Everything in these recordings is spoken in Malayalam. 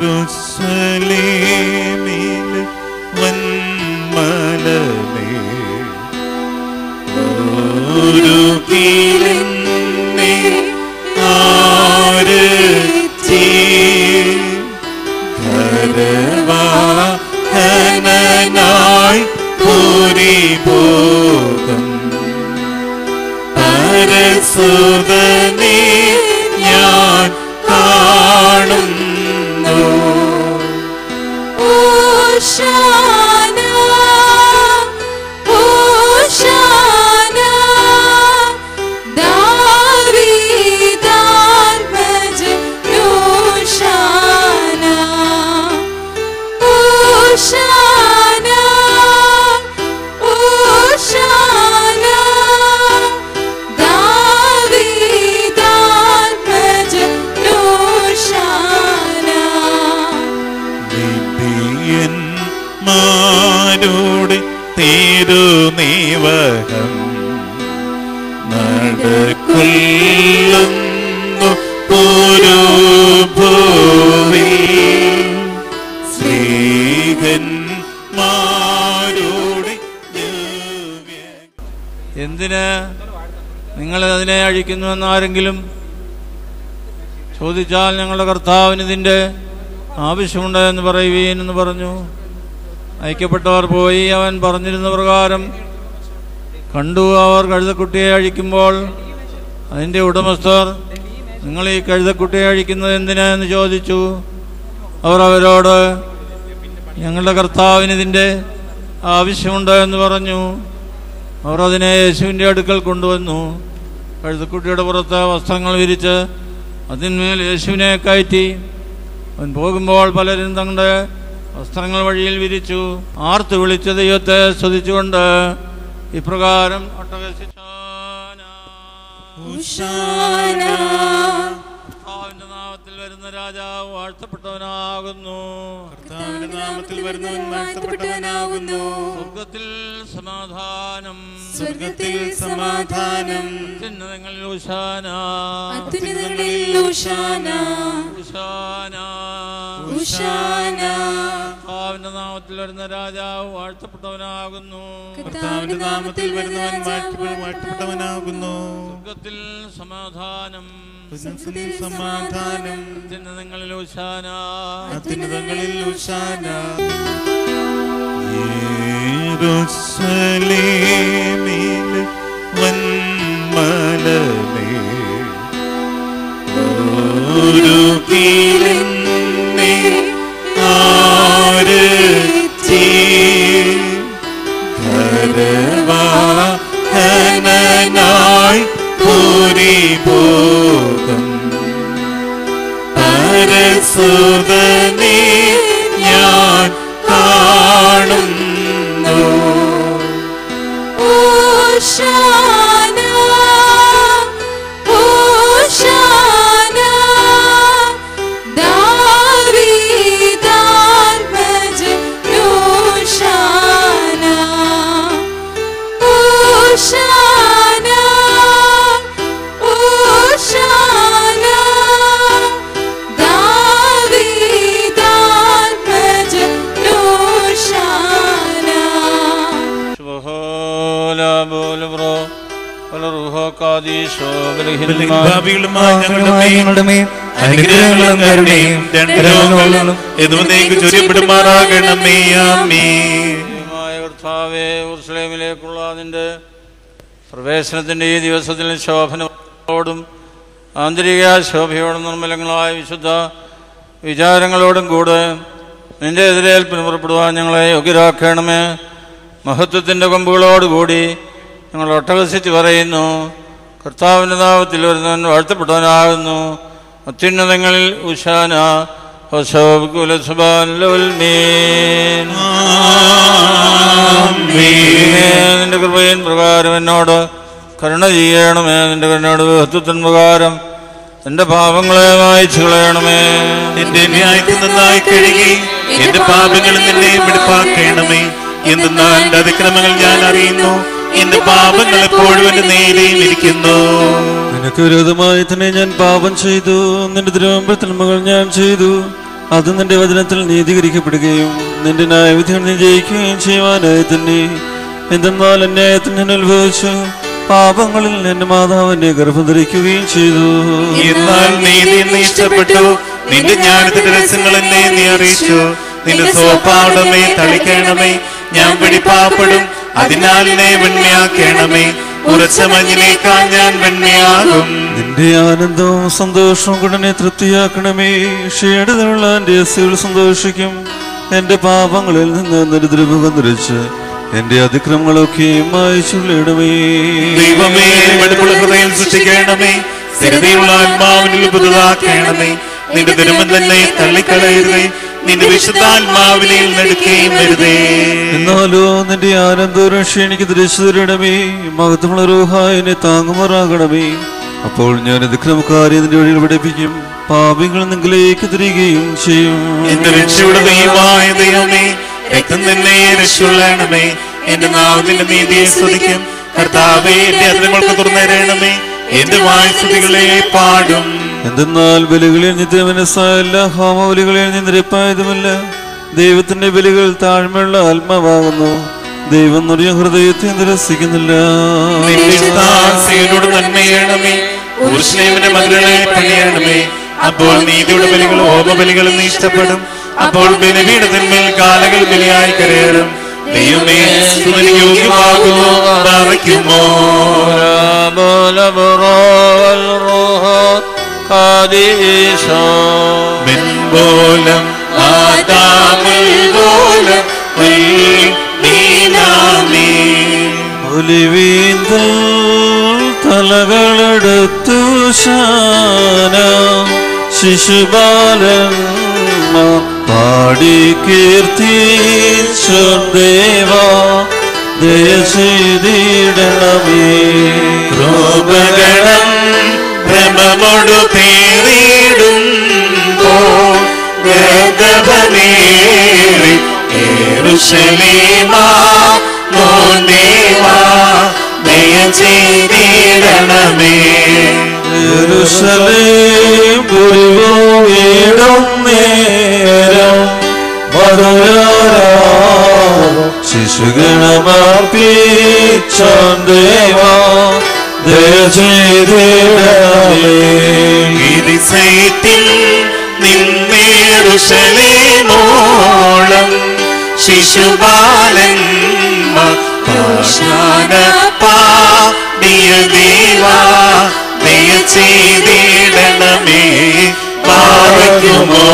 യെരൂശലേമിൽ വന്മലമേ ഒരുക്കിലെന്നെ ആരതി ഘരവാഹനനായി പുരിഭോഗം പരസുതനെ ഞാൻ കാണുന്നു. ഓശാന ഓശാന ദാവീദാത്മജൻ ഓശാന ഓശാന ഓശാന ദാവീദാത്മജൻ ഓശാന. നിബിയന്മാരുടെ തിരുനിവഹം നടക്കൊള്ളുന്നു പുരുഭൂവിൽ സ്ത്രീഹന്മാരുടെ ദിവ്യ. എന്തിന് നിങ്ങളതിനെ അഴിക്കുന്നുവെന്ന് ആരെങ്കിലും ചോദിച്ചാൽ ഞങ്ങളുടെ കർത്താവിന് ഇതിൻ്റെ ആവശ്യമുണ്ട് എന്ന് പറയുവീൻ എന്ന് പറഞ്ഞു. അയക്കപ്പെട്ടവർ പോയി അവൻ പറഞ്ഞിരുന്ന പ്രകാരം കണ്ടു. അവർ കഴുതക്കുട്ടിയെ അഴിക്കുമ്പോൾ അതിൻ്റെ ഉടമസ്ഥർ, നിങ്ങൾ ഈ കഴുതക്കുട്ടിയെ അഴിക്കുന്നത് എന്തിനാ എന്ന് ചോദിച്ചു. അവർ അവരോട്, ഞങ്ങളുടെ കർത്താവിന് ഇതിൻ്റെ ആവശ്യമുണ്ട് എന്ന് പറഞ്ഞു. അവർ അതിനെ യേശുവിൻ്റെ അടുക്കൽ കൊണ്ടുവന്നു. കഴുതക്കുട്ടിയുടെ പുറത്ത് വസ്ത്രങ്ങൾ വിരിച്ച് അതിന്മേൽ യേശുവിനെ കയറ്റി. അവൻ പോകുമ്പോൾ പലരും തങ്ങളുടെ വസ്ത്രങ്ങൾ വഴിയിൽ വിരിച്ചു. ആർത്തു വിളിച്ച ദൈവത്തെ സ്തുതിച്ചുകൊണ്ട് ഇപ്രകാരം കർത്താവിന്റെ നാമത്തിൽ വരുന്ന രാജാവ് വാഴ്ത്തപ്പെട്ടവനാകുന്നു. കർത്താവിന്റെ നാമത്തിൽ വരുന്നവൻ വാഴ്ത്തപ്പെട്ടവനാകുന്നു. സ്വർഗ്ഗത്തിൽ സമാധാനം, സ്വർഗ്ഗത്തിൽ സമാധാനം. അത്യുന്നതങ്ങളിൽ ഹോശാന, അത്യുന്നതങ്ങളിൽ ഹോശാന, ഹോശാന, ഹോശാന. കർത്താവിന്റെ നാമത്തിൽ വരുന്ന രാജാവ് വാഴ്ത്തപ്പെട്ടവനാകുന്നു. കർത്താവിന്റെ നാമത്തിൽ വരുന്നവൻ വാഴ്ത്തപ്പെട്ടവനാകുന്നു. സ്വർഗ്ഗത്തിൽ സമാധാനം, സ്വർഗ്ഗത്തിൽ സമാധാനം. അത്യുന്നതങ്ങളിൽ ഹോശാന, അത്യുന്നതങ്ങളിൽ ഹോശാന. യെരൂശലേമിൽ വന്മലമേ ഒരുക്കിലെന്നെ ആരതി ഘരവാഹനനായി പുരിഭോഗം പരസുതനെ ഞാൻ കാണുന്നു. ഓശാന ഓശാന ദാവീദാത്മജൻ ഓശാന ഓശാന ഓശാന ദാവീദാത്മജൻ ഓശാന. ഭാവികളുമായി ഞങ്ങളുടെ മേൽ അനുഗ്രഹങ്ങളും കരുണയും രണ്ടു ചൊരിയപ്പെടുമാറാകണമേ. ആമേൻ. കർത്താവേ, യെരൂശലേമിലേക്കുള്ള നിന്റെ പ്രവേശനത്തിന്റെ ഈ ദിവസത്തിൽ ശോഭനോടും ആന്തരിക ശോഭയോടും നിർമ്മലങ്ങളായ വിശുദ്ധ വിചാരങ്ങളോടും കൂടെ നിന്റെ എതിരേൽപ്പിന് പുറപ്പെടുവാൻ ഞങ്ങളെ യോഗ്യരാക്കണമേ. മഹത്വത്തിൻ്റെ കൊമ്പുകളോടുകൂടി ഞങ്ങൾ ഒട്ടഹസിച്ച് പറയുന്നു, കർത്താവിൻ്റെ നാമത്തിൽ വരുന്നവൻ വാഴ്ത്തപ്പെട്ടവനാകുന്നു. അത്യുന്നതങ്ങളിൽ ഉശാന നിന്റെ കൃപയിൻ പ്രകാരം എന്നോട് കരുണ ചെയ്യണമേ. നിന്റെ കരുണയുടെ മഹത്വത്തിൻ പ്രകാരം എന്റെ പാപങ്ങളെ മായ്ച്ചു കളയണമേ. എന്റെ ന്യായത്തിൽ നന്നായി കഴുകി എന്റെ പാപങ്ങളിൽ നിന്നെ വെടിപ്പാക്കണമേ. എന്തെന്നാൽ എന്റെ അതിക്രമങ്ങൾ ഞാൻ അറിയുന്നു, എന്റെ പാപങ്ങൾ എപ്പോഴും എന്റെ നേരെയും ഇരിക്കുന്നു. നിനക്ക് വിരോധമായി തന്നെ ഞാൻ പാപം ചെയ്തു, നിന്റെ തിരുവമ്പത്തിന്മകൾ ഞാൻ ചെയ്തു. അത് നിന്റെ വചനത്തിൽ നീതീകരിക്കപ്പെടുകയും നിന്റെ ന്യായവിധികൾ നീ ജയിക്കുകയും ചെയ്യുവാനായി തന്നെ. എന്തെന്നാൽ അന്യായത്തിൽ ഞാൻ ഉത്ഭവിച്ചു, പാപങ്ങളിൽ എന്റെ മാതാവിനെ ഗർഭം ധരിക്കുകയും ചെയ്തു. എന്നാൽ നീതി എന്നെ ഇഷ്ടപ്പെട്ടു, നിന്റെ ജ്ഞാനത്തിന്റെ രഹസ്യങ്ങൾ എന്നെ നീ അറിയിച്ചു. നിന്റെ സ്വഭാവമേ തളിക്കണമേ, ഞാൻ വെടിപ്പാപ്പെടും, അതിനാൽ എന്നെ വെണ്മയാക്കണമേ. ഉറച്ച മഞ്ഞിനേക്കാൾ ഞാൻ വെണ്മയാകും. നിന്റെ ആനന്ദവും സന്തോഷവും കൊണ്ട് എന്നെ തൃപ്തിയാക്കണമേ. ക്ഷീണിതമുള്ള എന്റെ അസ്ഥികൾ സന്തോഷിക്കും. എന്റെ പാപങ്ങളിൽ നിന്ന് ദരിദ്രമുഖം ധരിച്ച് എന്റെ അതിക്രമങ്ങളൊക്കെ മായിച്ചുള്ളിടമേ. ദൈവമേ, വെടുപ്പുള്ള ഹൃദയം സൃഷ്ടിക്കണമേ, സ്ഥിരതയുള്ള ആത്മാവിനിൽ പുതുതാക്കണമേ. നിന്റെ തിരുമൻ തന്നെ തള്ളിക്കളയരുതേ, നിന്റെ വിശുദ്ധാത്മാവിനെ നെടുക്കുകയും വരുതേ. എന്നാലോ നിന്റെ ആനന്ദവും ക്ഷീണിക്ക് തിരിച്ചു തരണമേ. മഹത്വമുള്ള റൂഹായി എന്നെ താങ്ങുമാറാകണമേ. അപ്പോൾ ഞാൻ അതിക്രമക്കാരെ നിന്റെ വഴിയിൽ പഠിപ്പിക്കും, പാപികൾ നിങ്ങളിലേക്ക് തിരികെയും ചെയ്യും. എന്റെ രക്ഷയുടെ ദൈവമായ ദൈവമേ, രക്തം തന്നെ രക്ഷയുള്ളണമേ. എന്റെ നാവിന്റെ നീതിയെ സ്തുതിക്കും. കർത്താവേ, എന്റെ അതിരങ്ങൾക്ക് തുറന്നേരണമേ. എന്റെ വായ്സ്തുതികളെ പാടും. എന്തെന്നാൽ ബലികളിൽ നിത്യമനസ്സായല്ല, ഹോമബലികളിൽ നീ നിരപ്പായതുമല്ല. ദൈവത്തിന്റെ ബലികൾ താഴ്മയുള്ള ആത്മാവാകുന്നു. ദൈവം നിറഞ്ഞ ഹൃദയത്തെ നിരസിക്കുന്നില്ല. നന്മയണമേ, ഊർഷ്ലേമിന്റെ മതിലുകളെ പണിയണമേ. അപ്പോൾ നീതിയുടെ ബലികളും ഹോമബലികളും നീ ഇഷ്ടപ്പെടും. അപ്പോൾ ബലിപീഠത്തിന്മേൽ കാലകൾ ബലിയായി കരയറും. ദൈവമേ, യോഗ്യമാകുന്നു പ്രാർത്ഥിക്കുമോ. ബോലം ഒലിവീന്തൽ തലകളെടുത്തു ശാന ശിശുബാലൻ പാടി കീർത്തിച്ചു ദേവാ ദേശീടണമേ. ക്രോപഗണം ഭ്രമമൊടു പേറിടുമ്പോൾ ഗർഭമേറി യെരൂശലേമാ മോദേവാ ദയ ചെയ്തിടണമേ. യെരൂശലേം പുരിവീടും നേരം ശിശുഗണമർപ്പിച്ചാൻ ദേവാ ദയ ചെയ്തിടണമേ. ഗിരിസൈത്തിൽ നിന്നേറുശലേമോളം ശിശുബാലൻ പാടിയ ദേവാ ദയ ചെയ്തിടണമേ. പാവയ്ക്കുമോ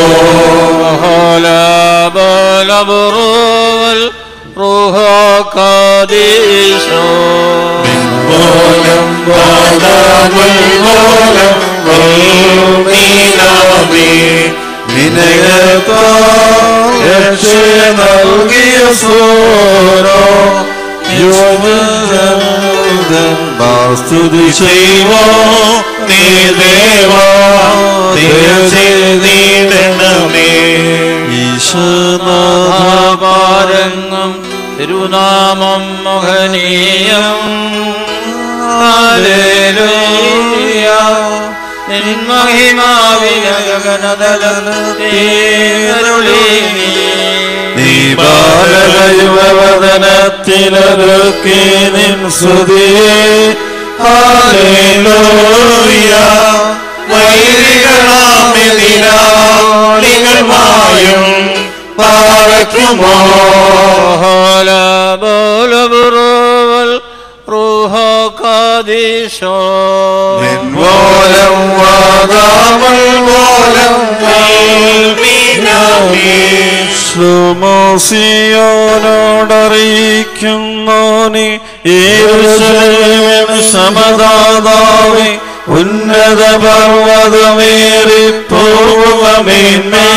നൽകിയ സോരോ സ്തുതി ചെയ്വോ നീ ദേവാ ദയ ചെയ്തിടണമേ. ഈശനാഥപാരംഗം തിരുനാമം മഹനീയം. ഹല്ലേലൂയ. നിൻ മഹിമാവിനഗനതലരുളി നീ ബാലയുവദനത്തിലൊരുക്കി നിൻ സ്തുതിയെ. ഹല്ലേലൂയ. വൈരികളാമെതിരാളികൾ മായും പാവയ്ക്കുമോ. മൂലം വാദാമൽ മൂലം ശ്ലോമോസിയോനോടറിയിക്കുന്നോനെ യേശുവിൻ സമദാതാവേ ഉന്നത പർവ്വതമേറി പൂർവമേന്മേ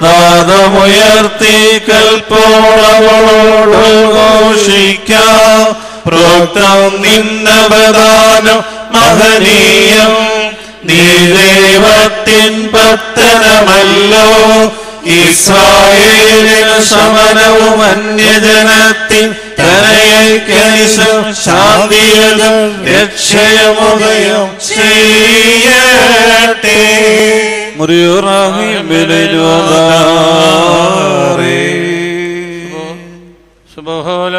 നാദമുയർത്തി കൽപ്പോളവളോട് ഘോഷിക്കാം. പ്രോക്തം നിന്നവദാനം മഹനീയം. നീ ദൈവത്തിൻ പത്തനമല്ലോ. ഇസ്രായേലിന് ശമനവും അന്യജനത്തിൻ തനയൈക്യനിശം ശാന്തിയതും രക്ഷയമുദയം ചെയ്യട്ടെ. മുറിയോറാഹിം ബിലൈനുവാദാറേ സുബ്ഹാന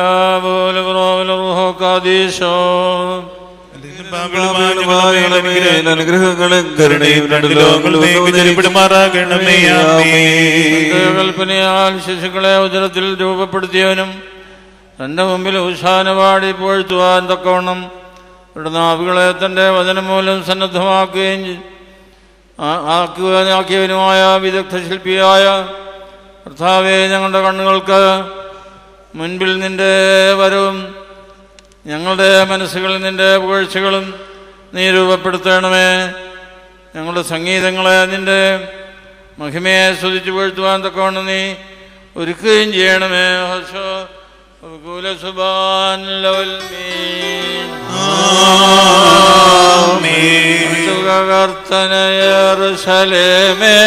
റൂഹോ ഖാദീശോ അനുഗ്രഹങ്ങളും കരുണയും കൽപ്പനയാൽ ശിശുക്കളെ ഉദരത്തിൽ രൂപപ്പെടുത്തിയവനും തന്റെ മുമ്പിൽ ഉശാന പാടി പുകഴ്ത്തുവാൻ തക്കവണ്ണം അവരുടെ നാവുകളെ തന്റെ വചനം മൂലം സന്നദ്ധമാക്കിയവനുമായ വിദഗ്ധ ശില്പിയായ കർത്താവേ, ഞങ്ങളുടെ കണ്ണുകൾക്ക് മുൻപിൽ നിന്റെ വരവും ഞങ്ങളുടെ മനസ്സുകളിൽ നിന്റെ പുകഴ്ചകളും നീ രൂപപ്പെടുത്തണമേ. ഞങ്ങളുടെ സംഗീതങ്ങളെ നിന്റെ മഹിമയെ സ്തുതിച്ചു പുകഴ്ത്തുവാൻ തക്കവണ്ണം നീ ഒരുക്കുകയും ചെയ്യണമേ. യെരൂശലേമേ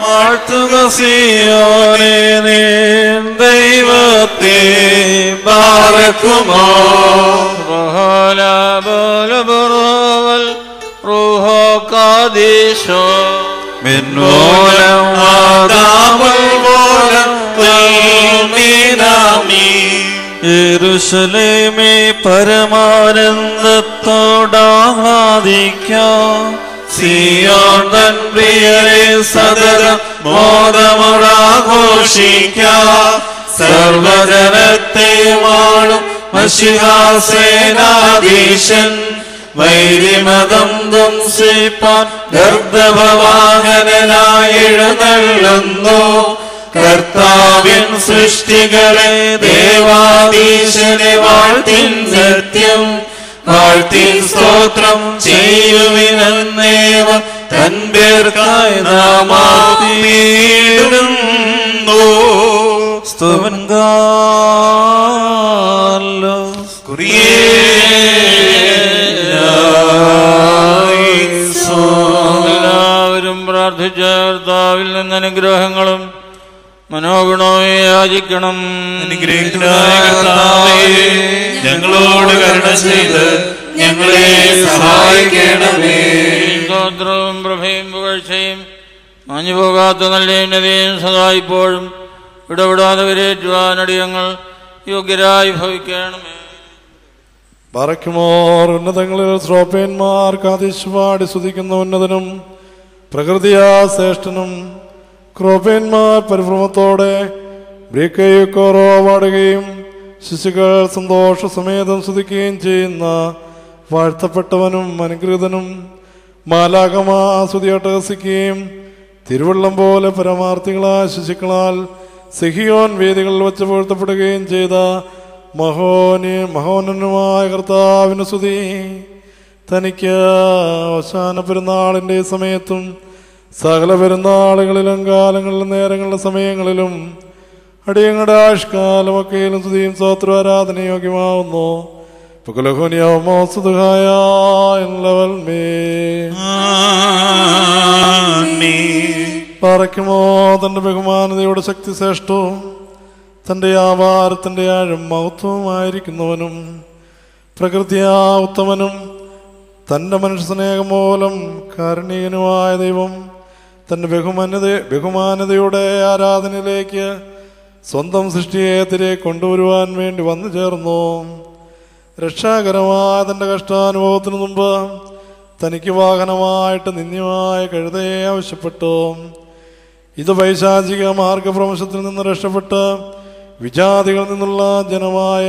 വാഴ്ത്തുക സിയോനെ നിൻ ദൈവത്തെ ബാറക്കുമോ റൂഹോ ഖാദീശോ മിന്നോലം ആദാമുൽ മോലം യെരൂശലേമേ പരമാനന്ദത്തോടാഹ്ലാദിക്കാം. സിയോൻ തൻ പ്രിയരെ സദരം മോദമോടാഘോഷിക്കാം. സർവജനത്തെ വാഴും മശിഹാസേനാധീശൻ വൈരിമതം ധ്വംസിപ്പാൻ ഗർദഭവാഹനനായി എഴുന്നള്ളുന്നു. കർത്താവിൻ സൃഷ്ടികളെ ദേവാധീശനെ വാഴ്ത്തിൻ സത്യം വാഴ്ത്തിൻ സ്തോത്രം ചെയ്യുവിനെന്നേവ തൻ പേർക്കായി നാമാടുന്നു. എല്ലാവരും പ്രാർത്ഥിച്ച കർത്താവിൽ നിന്ന് അനുഗ്രഹങ്ങളും മനോഗുണവും യാചിക്കണം. അനുഗ്രഹിക്കണമായ കർത്താവേ, ഞങ്ങളോട് കരുണ ചെയ്ത് ഞങ്ങളെ സഹായിക്കണമേ. സ്തോത്രവും പ്രഭയും പുകഴ്ചയും മാഞ്ഞുപോകാത്ത നല്ല ഉന്നതിയും സദാ ഇപ്പോഴും ഇടപെടാതെ വരേറ്റുവാനടിയങ്ങൾ യോഗ്യരായി ഭവിക്കണമേ. പറയ്ക്കുമോർ ഉന്നതങ്ങളിൽ ശ്രോപ്പേന്മാർ കാതിശ്വാടി സ്തുതിക്കുന്ന ഉന്നതനും പ്രകൃതിയാ ശ്രേഷ്ഠനും ക്രോപ്പേന്മാർ പരിഭ്രമത്തോടെ ബ്രീക്കയുക്കോറോ പാടുകയും ശിശുക്കൾ സന്തോഷസമേതം സ്തുതിക്കുകയും ചെയ്യുന്ന വാഴ്ത്തപ്പെട്ടവനും അനുഗ്രഹീതനും മാലാകമാ സ്തുതി അട്ടഹസിക്കുകയും തിരുവള്ളം പോലെ പരമാർത്ഥികളായ ശിശുക്കളാൽ സിഹിയോൻ വേദികളിൽ വച്ച് പുകഴ്ത്തപ്പെടുകയും ചെയ്ത മഹോന്നതനുമായ കർത്താവിന് സ്തുതി. തനിക്ക് അവസാന പെരുന്നാളിൻ്റെ സമയത്തും സകല പെരുന്നാളുകളിലും കാലങ്ങളിലും നേരങ്ങളിലും സമയങ്ങളിലും അടിയങ്ങളുടെ ആഷ്കാലമൊക്കെയിലും സ്തുതിയും സ്തോത്ര ആരാധനയോഗ്യമാവുന്നു. പറയ്ക്കുമോ തന്റെ ബഹുമാനതയുടെ ശക്തി ശ്രേഷ്ഠവും തന്റെ വ്യാപാരത്തിന്റെ ആഴം മഹത്വവുമായിരിക്കുന്നവനും പ്രകൃതിയാ ഉത്തമനും തന്റെ മനുഷ്യസ്നേഹം മൂലം കാരുണ്യനുമായ ദൈവം തന്റെ ബഹുമാനതയുടെ ആരാധനയിലേക്ക് സ്വന്തം സൃഷ്ടിയെ തിരെ കൊണ്ടുവരുവാൻ വേണ്ടി വന്നു ചേർന്നു. രക്ഷാകരമായ തന്റെ കഷ്ടാനുഭവത്തിനു മുമ്പ് തനിക്ക് വാഹനമായിട്ട് നിന്ദ്യമായ കഴുതയെ ആവശ്യപ്പെട്ടു. ഇത് പൈശാചിക മാർഗഭ്രംശത്തിൽ നിന്ന് രക്ഷപ്പെട്ട് വിജാതികളിൽ നിന്നുള്ള ജനമായ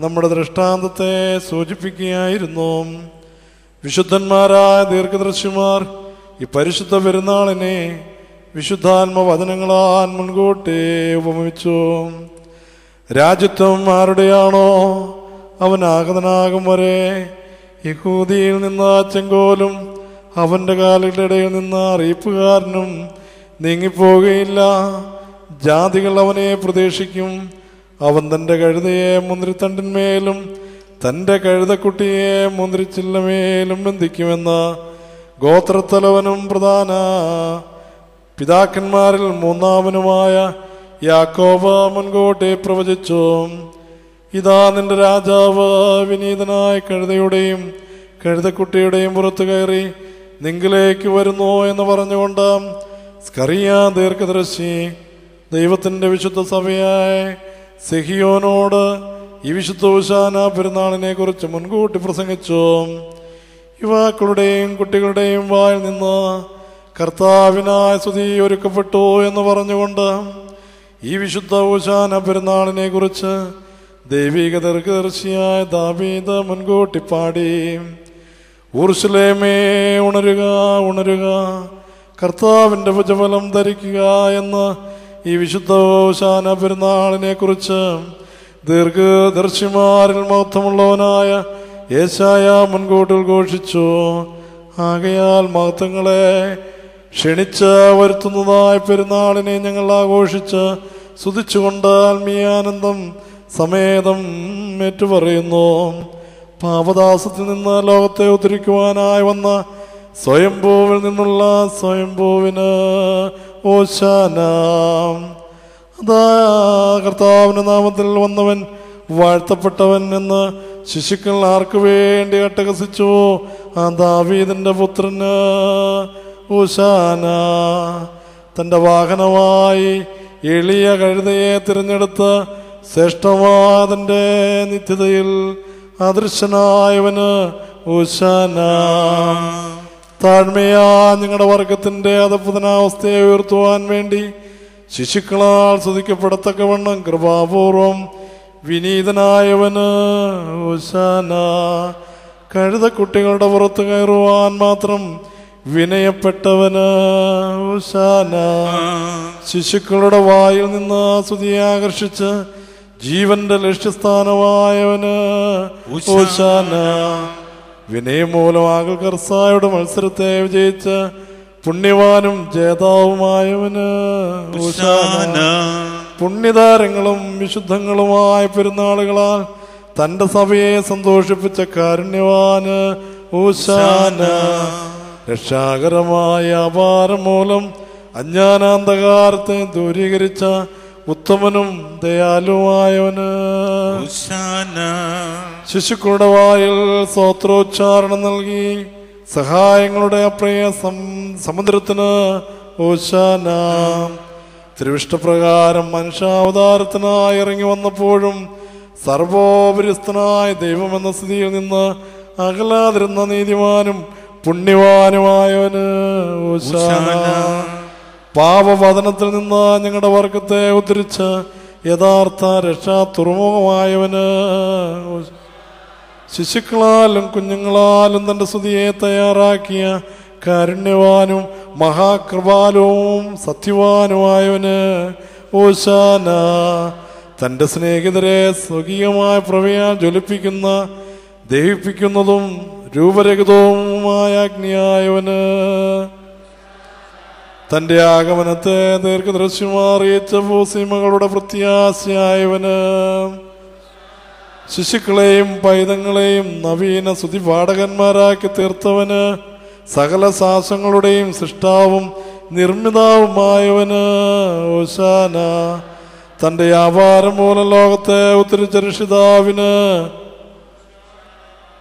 നമ്മുടെ ദൃഷ്ടാന്തത്തെ സൂചിപ്പിക്കുകയായിരുന്നു. വിശുദ്ധന്മാരായ ദീർഘദർശിമാർ ഈ പരിശുദ്ധ പെരുന്നാളിനെ വിശുദ്ധാത്മവചനങ്ങളാൽ മുൻകൂട്ടി ഉപമിച്ചു. രാജ്യത്വം ആരുടെയാണോ അവൻ ആഗതനാകും വരെ യഹൂദിയിൽ നിന്ന് ചെങ്കോലും അവന്റെ കാലുകളുടെ ഇടയിൽ നിന്ന് അറിയിപ്പുകാരനും നീങ്ങിപ്പോകുകയില്ല. ജാതികൾ അവനെ പ്രതീക്ഷിക്കും. അവൻ തന്റെ കഴുതയെ മുന്തിരിത്തണ്ടിന്മേലും തന്റെ കഴുതക്കുട്ടിയെ മുന്തിരിച്ചില്ലമേലും ബന്ധിക്കുമെന്ന് ഗോത്രത്തലവനും പ്രധാന പിതാക്കന്മാരിൽ മൂന്നാമനുമായ യാക്കോബ് മുൻകൂട്ടി പ്രവചിച്ചു. ഇതാ നിന്റെ രാജാവ് വിനീതനായ കഴുതയുടെയും കഴുതക്കുട്ടിയുടെയും പുറത്ത് കയറി നിങ്കിലേക്ക് വരുന്നു എന്ന് പറഞ്ഞുകൊണ്ട് സ്കറിയ ദീർഘദർശി ദൈവത്തിൻ്റെ വിശുദ്ധ സഭയായ സെഹിയോനോട് ഈ വിശുദ്ധ ഹോശാന പെരുന്നാളിനെ കുറിച്ച് മുൻകൂട്ടി പ്രസംഗിച്ചു. യുവാക്കളുടെയും കുട്ടികളുടെയും വായിൽ നിന്ന് കർത്താവിനായ സ്തുതി ഒരുക്കപ്പെട്ടു എന്ന് പറഞ്ഞുകൊണ്ട് ഈ വിശുദ്ധ ഹോശാന പെരുന്നാളിനെ കുറിച്ച് ദൈവിക ദീർഘദർശിയായ ദാവീദ് മുൻകൂട്ടി പാടി. യെരൂശലേമേ ഉണരുക ഉണരുക, കർത്താവിൻ്റെ ഭുജബലം ധരിക്കുക എന്ന് ഈ വിശുദ്ധ ഹോശാന പെരുന്നാളിനെ കുറിച്ച് ദീർഘദർശിമാരിൽ മഹത്വമുള്ളവനായ യേശയ്യാ മുൻകൂട്ടി ഉദ്ഘോഷിച്ചു. ആകയാൽ മഹത്വങ്ങളെ ക്ഷണിച്ച് വരുത്തുന്നതായ പെരുന്നാളിനെ ഞങ്ങൾ ആഘോഷിച്ച് സ്തുതിച്ചുകൊണ്ട് ആത്മീയാനന്ദം സമേതം ഏറ്റുപറയുന്നു. പാപദാസത്തിൽ നിന്ന് ലോകത്തെ ഉദ്ധരിക്കുവാനായി വന്ന സ്വയംഭൂവിൽ നിന്നുള്ള സ്വയംഭൂവിന് ഹോശാന. അതാ കർത്താവിന്റെ നാമത്തിൽ വന്നവൻ വാഴ്ത്തപ്പെട്ടവൻ എന്ന് ശിശുക്കൾ ആർക്കു വേണ്ടി അട്ടഹസിച്ചു. ആ ദാവീദിന്റെ പുത്രന് ഹോശാന. തന്റെ വാഹനമായി എളിയ കഴുതയെ തിരഞ്ഞെടുത്ത് ശ്രേഷ്ഠവാദന്റെ നിത്യതയിൽ അദൃശ്യനായവന് ഹോശാന. താഴ്മയാ നിങ്ങളുടെ വർഗത്തിന്റെ അധപതനാവസ്ഥയെ ഉയർത്തുവാൻ വേണ്ടി ശിശുക്കളാൽ സ്തുതിക്കപ്പെടത്തക്കവണ്ണം കൃപാപൂർവം വിനീതനായവന് ഹോശാന. കഴുതക്കുട്ടികളുടെ പുറത്ത് കയറുവാൻ മാത്രം വിനയപ്പെട്ടവന് ഹോശാന. ശിശുക്കളുടെ വായിൽ നിന്ന് സ്തുതിയെ ആകർഷിച്ച് ജീവന്റെ ലക്ഷ്യസ്ഥാനമായവന് ഹോശാന. വിനയം മൂലം ആകൽ കർസായുടെ മത്സരത്തെ വിജയിച്ച് പുണ്യവാനും ജേതാവുമായവന് ഹോശാന. പുണ്യതാരങ്ങളും വിശുദ്ധങ്ങളുമായ പെരുന്നാളുകളാൽ തന്റെ സഭയെ സന്തോഷിപ്പിച്ച കാരുണ്യവാന് ഹോശാന. രക്ഷാകരമായ അപാരം മൂലം അജ്ഞാനാന്ധകാരത്തെ ദൂരീകരിച്ച ഉത്തമനും ദയാലുവായവന് ഹോശാന. ശിശുക്കളുടെ വായിൽ സ്തോത്രോച്ചാരണം നൽകി സഹായങ്ങളുടെ അപ്രിയ സമുദ്രത്തിന് ഹോശാന. തിരുവിഷ്ടപ്രകാരം മനുഷ്യാവതാരത്തിനായി ഇറങ്ങി വന്നപ്പോഴും സർവോപരിസ്ഥനായ ദൈവമെന്ന സ്ഥിതിയിൽ നിന്ന് അകലാതിരുന്ന നീതിമാനും പുണ്യവാനുമായവന് ഹോശാന. പാപപതനത്തിൽ നിന്ന് ഞങ്ങളുടെ വർഗത്തെ ഉദ്ധരിച്ച് യഥാർത്ഥ രക്ഷാ തുറമുഖമായവന്. ശിശുക്കളാലും കുഞ്ഞുങ്ങളാലും തന്റെ സ്തുതിയെ തയ്യാറാക്കിയ കാരുണ്യവാനും മഹാകൃപാലുവും സത്യവാനുമായവന് ഹോശാന. തന്റെ സ്നേഹിതരെ സ്വകീയമായ പ്രവയാൽ ജ്വലിപ്പിക്കുന്ന ദഹിപ്പിക്കുന്നതും രൂപരഹിതവുമായ അഗ്നിയായവന്. തന്റെ ആഗമനത്തെ ദീർഘദർശിമാറിയിച്ച ഭൂസീമകളുടെ പ്രത്യാശയായവന്. ശിശുക്കളെയും പൈതങ്ങളെയും നവീന സ്തുതിപാഠകന്മാരാക്കി തീർത്തവന്. സകല ശാസ്ത്രങ്ങളുടെയും സൃഷ്ടാവും നിർമ്മിതാവുമായവന് ഹോശാന. തന്റെ വ്യാപാരം മൂലം ലോകത്തെ ഉദ്ധരിച്ച രക്ഷിതാവിന്.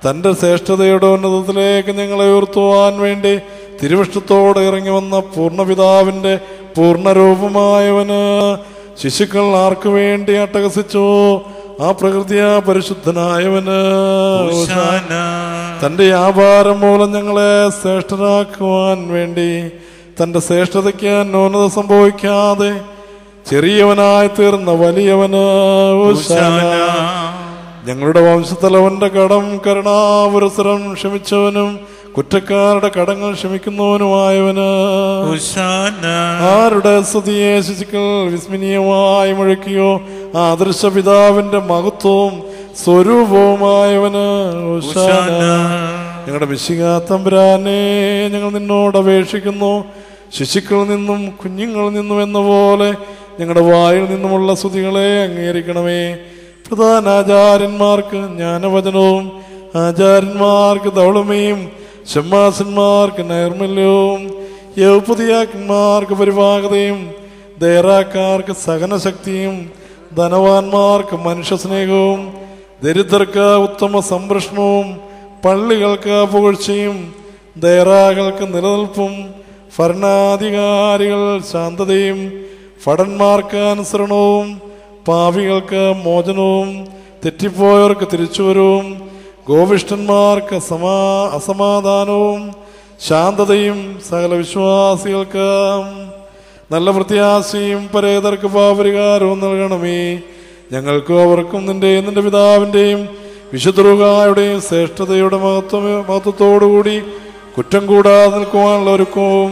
തന്റെ ശ്രേഷ്ഠതയുടെ ഉന്നതത്തിലേക്ക് ഞങ്ങളെ ഉയർത്തുവാൻ വേണ്ടി തിരുവിഷ്ടത്തോടെ ഇറങ്ങി വന്ന പൂർണ്ണപിതാവിന്റെ പൂർണ്ണരൂപമായവന്. ശിശുക്കൾ ആർക്കു വേണ്ടി അട്ടഹസിച്ചു. ആ പ്രകൃതിയാ പരിശുദ്ധനായവന് ഹോശാന. തന്റെ വ്യാപാരം മൂലം ഞങ്ങളെ ശ്രേഷ്ഠരാക്കുവാൻ വേണ്ടി തന്റെ ശ്രേഷ്ഠതയ്ക്ക് ന്യൂനത സംഭവിക്കാതെ ചെറിയവനായി തീർന്ന വലിയവന് ഹോശാന. ഞങ്ങളുടെ വംശത്തലവന്റെ കടം കരുണാപുരസരം ക്ഷമിച്ചവനും കുറ്റക്കാരുടെ കടങ്ങൾ ക്ഷമിക്കുന്നവനുമായവന് ഹോശാന. ആരുടെ സ്തുതിയെ ശിശുക്കൾ വിസ്മരണീയമായി മുഴക്കിയോ ആദർശ പിതാവിന്റെ മഹത്വവും സ്വരൂപവുമായവന് ഹോശാന. ഞങ്ങളുടെ മിശിഹാ തമ്പുരാനെ, ഞങ്ങൾ നിന്നോട് അപേക്ഷിക്കുന്നു. ശിശുക്കളിൽ നിന്നും കുഞ്ഞുങ്ങളിൽ നിന്നും എന്ന പോലെ ഞങ്ങളുടെ വായിൽ നിന്നുമുള്ള സ്തുതികളെ അംഗീകരിക്കണമേ. പ്രധാന ആചാര്യന്മാർക്ക് ജ്ഞാനവചനവും ആചാര്യന്മാർക്ക് ദൗളമയും ഷമ്മാസന്മാർക്ക് നൈർമല്യവും യൗപതിയാക്കന്മാർക്ക് പരിപാകതയും ദേറാക്കാർക്ക് സഹനശക്തിയും ധനവാന്മാർക്ക് മനുഷ്യസ്നേഹവും ദരിദ്രർക്ക് ഉത്തമ സംരക്ഷണവും പള്ളികൾക്ക് പുകഴ്ചയും ദേറാകൾക്ക് നിലനിൽപ്പും ഭരണാധികാരികൾ ശാന്തതയും ഭടന്മാർക്ക് അനുസരണവും പാപികൾക്ക് മോചനവും തെറ്റിപ്പോയവർക്ക് തിരിച്ചുവരവും ഗോവിഷ്ഠന്മാർക്ക് അസമാധാനവും ശാന്തതയും സകല വിശ്വാസികൾക്ക് നല്ല പ്രത്യാശയും പരേതർക്ക് പാപരിഹാരവും നൽകണമേ. ഞങ്ങൾക്കും അവർക്കും നിന്റെ പിതാവിൻ്റെയും വിശുദ്ധരുകായുടെയും ശ്രേഷ്ഠതയുടെ മഹത്വത്തോടുകൂടി കുറ്റം കൂടാതെ നിൽക്കുവാനുള്ളവർക്കും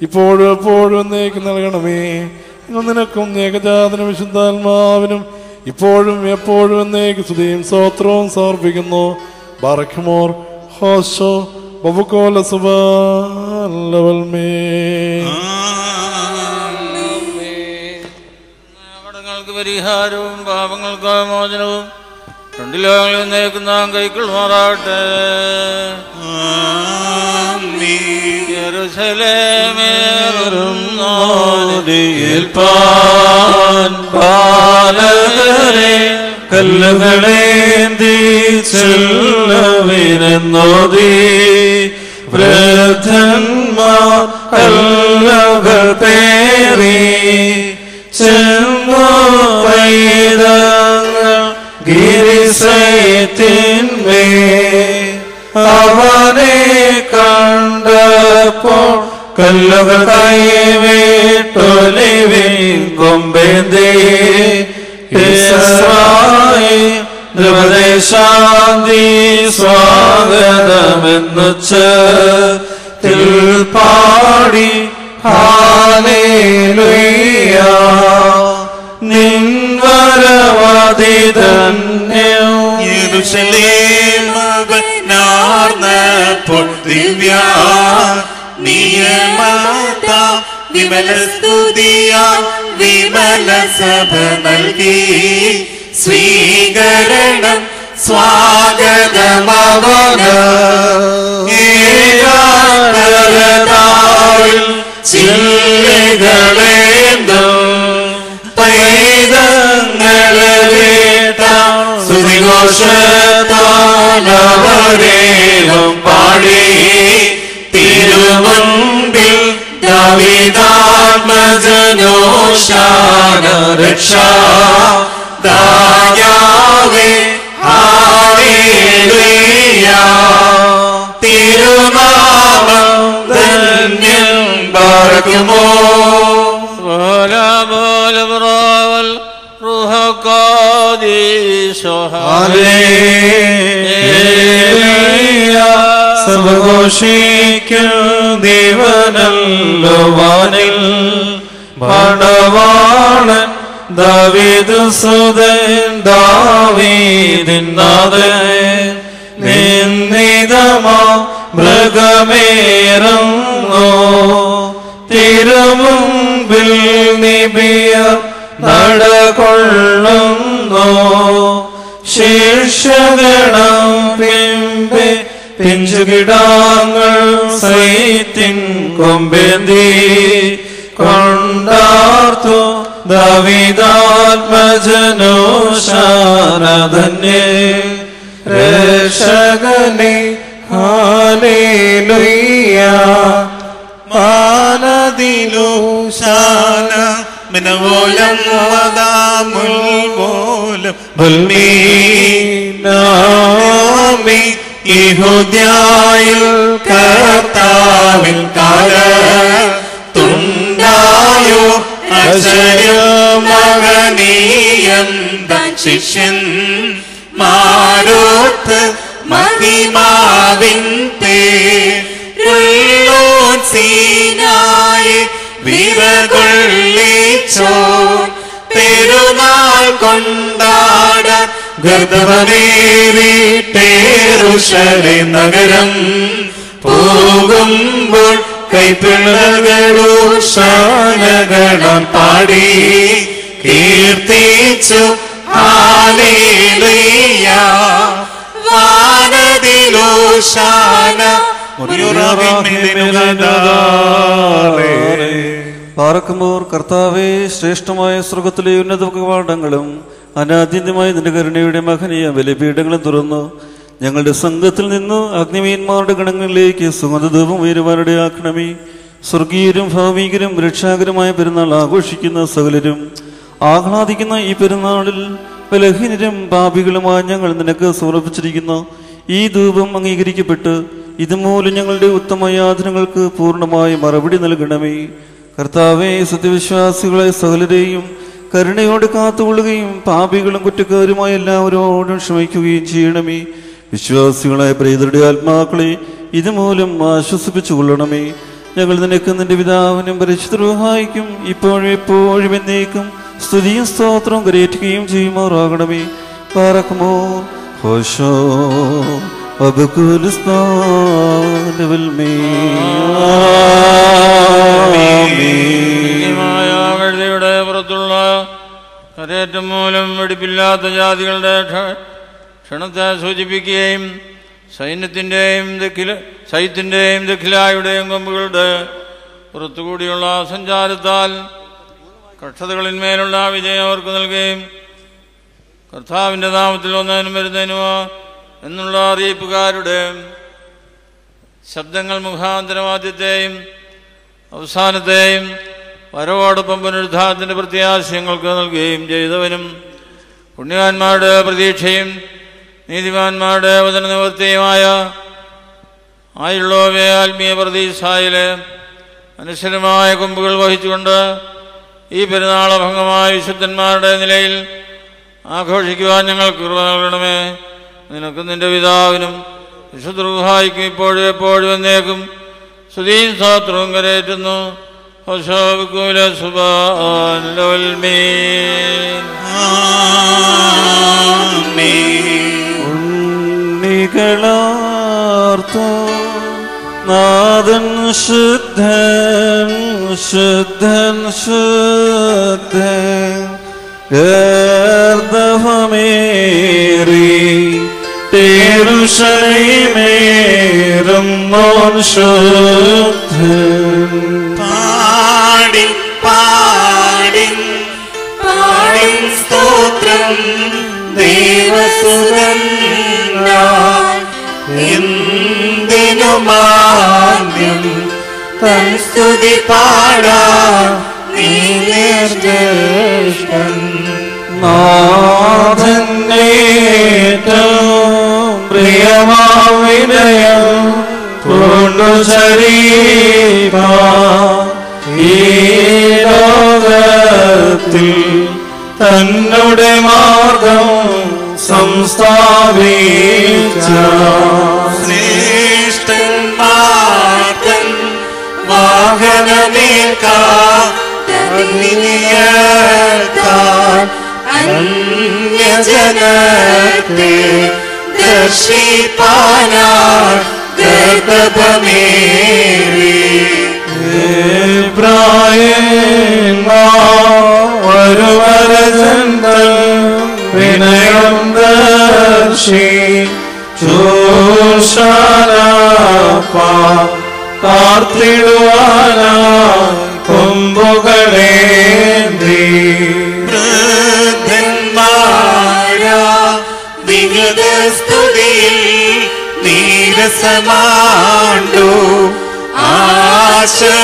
ഇപ്പോഴും എപ്പോഴും എന്നേക്കും നൽകണമേ. നിങ്ങൾ നിനക്കും ഏകജാതന വിശുദ്ധാത്മാവിനും ഇപ്പോഴും എപ്പോഴും എന്നേക്ക് സ്തുതിയും സ്തോത്രവും സമർപ്പിക്കുന്നു. ബാറഖ്മോർ ഹോശോ ബബുക്കോല സുബാലവൽമേ. കടങ്ങൾക്ക് പരിഹാരവും പാപങ്ങൾക്ക് മോചനവും രണ്ട് ലോകങ്ങളിൽ എന്നേക്കും നാം കൈക്കൊള്ളുമാറാകട്ടെ. യെരൂശലേമേറും പാലകരെ കല്ലുകളേന്തി ചെല്ലവിനെന്നോതി വൃദ്ധന്മാർ കല്ലുകൾ പേറി ചെന്നു പൈതങ്ങൾ ഗിരിസയത്തിന്മേ അവനെ കണ്ടപ്പോൾ കല്ലുകൾ കൈവിട്ടൊലിവിൻ കൊമ്പേന്തി ശാന്തി സ്വാഗതമെന്നുച്ചത്തിൽ പാടി ഹല്ലേലൂയ നിൻ വരവധിധന്യം. യെരൂശലേം മകനാർന്നപ്പോൾ ദിവ്യ നിയമത വിമല സ്തുതിയാൽ വിമല സഭ നൽകി സ്വീകരണം സ്വാഗതമവനാവിൽ ചില്ലകളേന്തും പൈതങ്ങളേട്ട സ്തുതിഘോഷത്താലവരേവം പാടി തിരുമുൻപിൽ ദാവീദാത്മജനോശാന രക്ഷാ ദായാവേ ഹല്ലേലൂയ തിരുനാമം ധന്യം ബാറക്കുമോ. സർവഘോഷിക്കും ദേവനല്ലോ വാനിൽ ഭടവാളൻ ദാവീദ് സുതൻ ദാവീദിൻ നാഥൻ നിന്ദിതമാ മൃഗമേറുന്നു തിരുമുമ്പിൽ നിബിയ നടകൊള്ളുന്നു ശീർഷഗണം പിമ്പെ പിഞ്ചുകിടാങ്ങൾ സൈത്തിൻ കൊമ്പേന്തി കൊണ്ടാർത്തു ദാവീദാത്മജനോശാനധന്യേ രക്ഷകനെ ഹല്ലേലൂയ മാനദിലോശാന മിനവോലം വദാമുൽമോലം ബൽമീനാമി യഹൂദ്യായിൽ കർത്താവിൻ കാലത്തുണ്ടായോ അക്ഷരമഹനീയം തൻ ശിഷ്യൻ മാരോത്ത് മഹിമാവിൻ പേരുള്ളോൻ സീനായി വിറകൊള്ളിച്ചോ പെരുന്നാൾ കൊണ്ടാട ഗർഭമേറിട്ടേറുശലേം നഗരം പോകുമ്പോൾ കൈപ്പിളകളും ശാനഗണം പാടി കീർത്തിച്ചു ഹല്ലേലൂയ വാനദിലോശാന പാർക്കുമ്പോൾ കർത്താവേ ശ്രേഷ്ഠമായ സ്വർഗത്തിലെ ഉന്നത കവാടങ്ങളും അനാദ്യന്യമായ നിന്റെ കരുണയുടെ മഹനീയ ബലിപീഠങ്ങളും തുറന്നു ഞങ്ങളുടെ സംഘത്തിൽ നിന്ന് അഗ്നിമീന്മാരുടെ ഗണങ്ങളിലേക്ക് സുഗന്ധധൂപം ഉയരുവാനിടയാക്കണമേ. സ്വർഗീയരും ഭാവികരും രക്ഷാകരമായ പെരുന്നാൾ ആഘോഷിക്കുന്ന സകലരും ആഹ്ലാദിക്കുന്ന ഈ പെരുന്നാളിൽ ബലഹീനരും പാപികളുമായ ഞങ്ങൾ നിനക്ക് സമർപ്പിച്ചിരിക്കുന്ന ഈ ധൂപം അംഗീകരിക്കപ്പെട്ട് ഇതുമൂലം ഞങ്ങളുടെ ഉത്തമ യാതനകൾക്ക് പൂർണ്ണമായി മറുപടി നൽകണമേ. കർത്താവേ, സത്യവിശ്വാസികളെ സകലരെയും കരുണയോടെ കാത്തുകൊള്ളുകയും പാപികളും കുറ്റക്കാരുമായ എല്ലാവരോടും ക്ഷമിക്കുകയും ചെയ്യണമേ. വിശ്വാസികളായ പ്രീതരുടെ ആത്മാക്കളെ ഇതുമൂലം ആശ്വസിപ്പിച്ചു കൊള്ളണമേ. ഞങ്ങൾ നിനക്ക് നിന്റെ പിതാവിനും പരിശുദ്ധ റൂഹായിക്കും ഇപ്പോഴും എപ്പോഴും എന്നേക്കും സ്തുതിയും സ്തോത്രവും കരയേറ്റുകയും ചെയ്യുമാറാകണമേ. പാറക്കുമോ ഹോശോ യുടെ പുറത്തുള്ള കരേറ്റം മൂലം വെടിപ്പില്ലാത്ത ജാതികളുടെ ക്ഷണത്തെ സൂചിപ്പിക്കുകയും സൈന്യത്തിൻ്റെയും ദഖിലായുടെയും കൊമ്പുകളുടെ പുറത്തുകൂടിയുള്ള സഞ്ചാരത്താൽ കക്ഷതകളിന്മേലുള്ള വിജയം അവർക്ക് നൽകുകയും കർത്താവിൻ്റെ നാമത്തിൽ വന്നതിനും വരുന്നതിനുമോ എന്നുള്ള അറിയിപ്പുകാരുടെ ശബ്ദങ്ങൾ മുഖാന്തരം ആദ്യത്തെയും അവസാനത്തെയും വരവോടൊപ്പം പുനരുദ്ധാനത്തിൻ്റെ പ്രത്യാശയങ്ങൾക്ക് നൽകുകയും ചെയ്തവനും പുണ്യവാന്മാരുടെ പ്രതീക്ഷയും നീതിമാന്മാരുടെ വചന നിവൃത്തിയുമായ ആയുള്ളവയെ ആത്മീയ പ്രതീക്ഷയിലെ അനശ്വരമായ കൊമ്പുകൾ വഹിച്ചുകൊണ്ട് ഈ പെരുന്നാളഭംഗമായ വിശുദ്ധന്മാരുടെ നിലയിൽ ആഘോഷിക്കുവാൻ ഞങ്ങൾക്ക് കൃപ നൽകണമേ. നിനക്കും നിന്റെ പിതാവിനും വിശുദ്ധ റൂഹായിക്കും ഇപ്പോഴും എപ്പോഴും എന്നേക്കും സ്തുതിയും സ്തോത്രവും കരേറ്റുന്നു. ഉണ്ണികളാർത്തോ നാഥൻ ശുദ്ധൻ ശുദ്ധൻ ശുദ്ധൻ ഗർദഭമേറി യെരൂശലേമേറും മോൻ ശുദ്ധൻ. പാടിൻ പാടിൻ പാടിൻ സ്തോത്രം ദേവസുതൻ എന്തിനുമാദ്യം തൻ സ്തുതി പാടാം നീ നിർജ്ജേഷ്ഠൻ. നാഥന്നേറ്റവും പ്രിയമാവിനയം പൂണ്ടു ശരീരം ഈ ലോകത്തിൽ തന്നുടെ മാർഗം സംസ്ഥാപിച്ച ശ്രേഷ്ഠന്മാർത്തൻ വാഹനമേൽക്കാൻ അന്യജനത്തെ ദർശിപ്പാനായി ഗർദഭമേറി ഒരുവരചന്തൻ വിനയം ദർശി പാർത്തിടുവാനായി കൊമ്പുകളേന്തി വൃദ്ധന്മാരാ വിഗതസ്തുതിയിൽ നീരസമാണ്ടു ആശ്ചര്യത്തോടു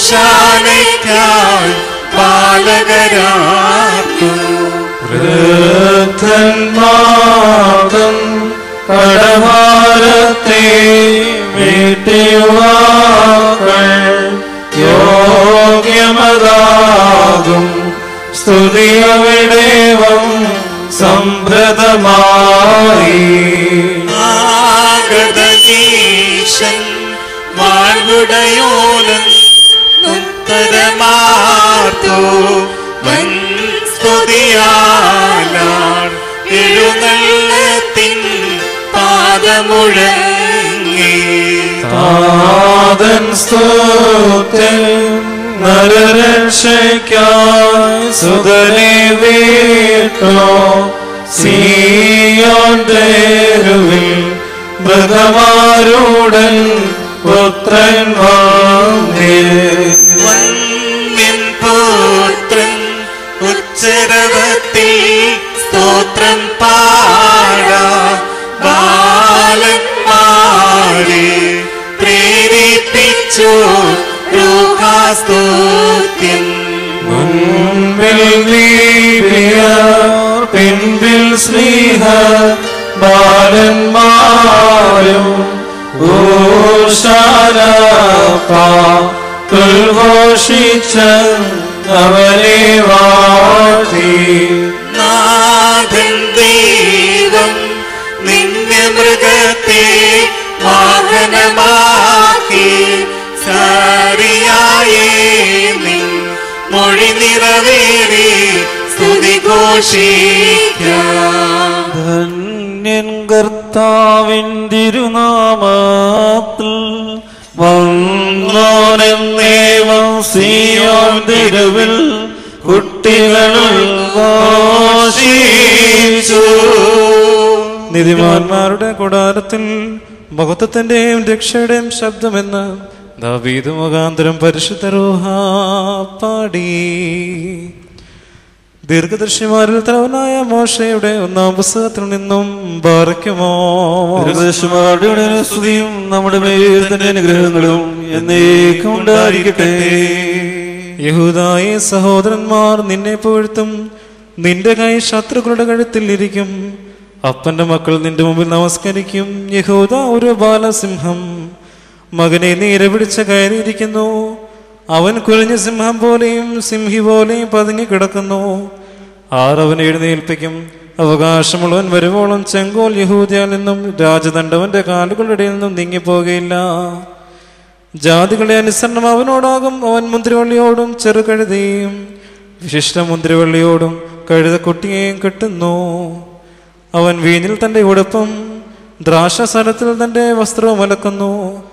ശാനയ്ക്കായി ബാലകരാർത്തു. വൃദ്ധന്മാർക്കും കടഭാരത്തെ വീട്ടിയുവാക്കൾ യോഗ്യമതാകും സ്തുതിയവിടേവം സംഭൃതമായി. ആഗതനീശൻ വാഴ്വുടയോലൻ ഉത്തരമാർത്തു വൻ സ്തുതിയാലാൽ എഴുന്നള്ളത്തിൻ പാദമുഴങ്ങി. താതൻ സ്തുത്യൻ നരരക്ഷയ്ക്കായി സുതനെ വീട്ടോ സീയോൻ തെരുവിൽ മൃഗമാരൂഢൻ പുത്രൻ വന്യൻ പുത്രൻ ഉച്ചരവത്തിൽ സ്തോത്രം പാ രൂഹാസ്തുത്യം. മുൻപിൽ നീതിയാർ പിൻപിൽ സ്നേഹ ബാലന്മാരും ഘോഷിച്ച അവനെ വാഴ്ത്തി. നാഥൻ ദൈവം നിന്യമൃഗത്തെ വാഹനമാക്കി സാരിയായേ നിൻ മൊഴി നിറവേറി സ്തുതി ഘോഷിക്കാം. ധന്യൻ കർത്താവിൻ തിരുനാമത്തിൽ വന്നോനെന്നേവം സിയോൻ തെരുവിൽ കുട്ടികൾ ഘോഷിച്ചു. നീതിമാന്മാരുടെ കൂടാരത്തിൽ മഹത്വത്തിന്റെയും രക്ഷയുടെയും ശബ്ദമെന്ന് ദാവീദ് മുഖാന്തരം പരിശുദ്ധ റൂഹ പാടി. ദീർഘദർശിമാരിൽ തലവനായ മോശയുടെ ഒന്നാം പുസ്തകത്തിൽ നിന്നും ബാറയ്ക്കുമോ. ദീർഘദർശിമാരുടെ സ്തുതിയും നമ്മുടെ മേൽ തന്നെ അനുഗ്രഹങ്ങളും എന്നേക്കും ഉണ്ടായിരിക്കട്ടെ. യഹൂദായ സഹോദരന്മാർ നിന്നെ പുകഴ്ത്തും, നിന്റെ കൈ ശത്രുക്കളുടെ കഴുത്തിൽ ഇരിക്കും. അപ്പന്റെ മക്കൾ നിന്റെ മുമ്പിൽ നമസ്കരിക്കും. യഹൂദ ഒരു ബാലസിംഹം, മകനെ നീ ഇരപിടിച്ച് കയറിയിരിക്കുന്നു. അവൻ കുലഞ്ഞ സിംഹം പോലെയും സിംഹി പോലെയും പതുങ്ങി കിടക്കുന്നു. ആരവൻ എഴുന്നേൽപ്പിക്കും. അവകാശമുള്ളവൻ വരുവോളം ചെങ്കോൽ യഹൂദയിൽ നിന്നും രാജദണ്ഡവന്റെ കാലുകളുടെ ഇടയിൽ നിന്നും നീങ്ങിപ്പോകുകയില്ല. ജാതികളുടെ അനുസരണം അവനോടാകും. അവൻ മുന്തിരിവള്ളിയോടും ചെറുകഴുതയും വിശിഷ്ട മുന്തിരിവള്ളിയോടും കഴുതക്കുട്ടിയെയും കെട്ടുന്നു. അവൻ വീഞ്ഞിൽ തന്റെ ഉടുപ്പും ദ്രാക്ഷാസരത്തിൽ തന്റെ വസ്ത്രവും അലക്കുന്നു.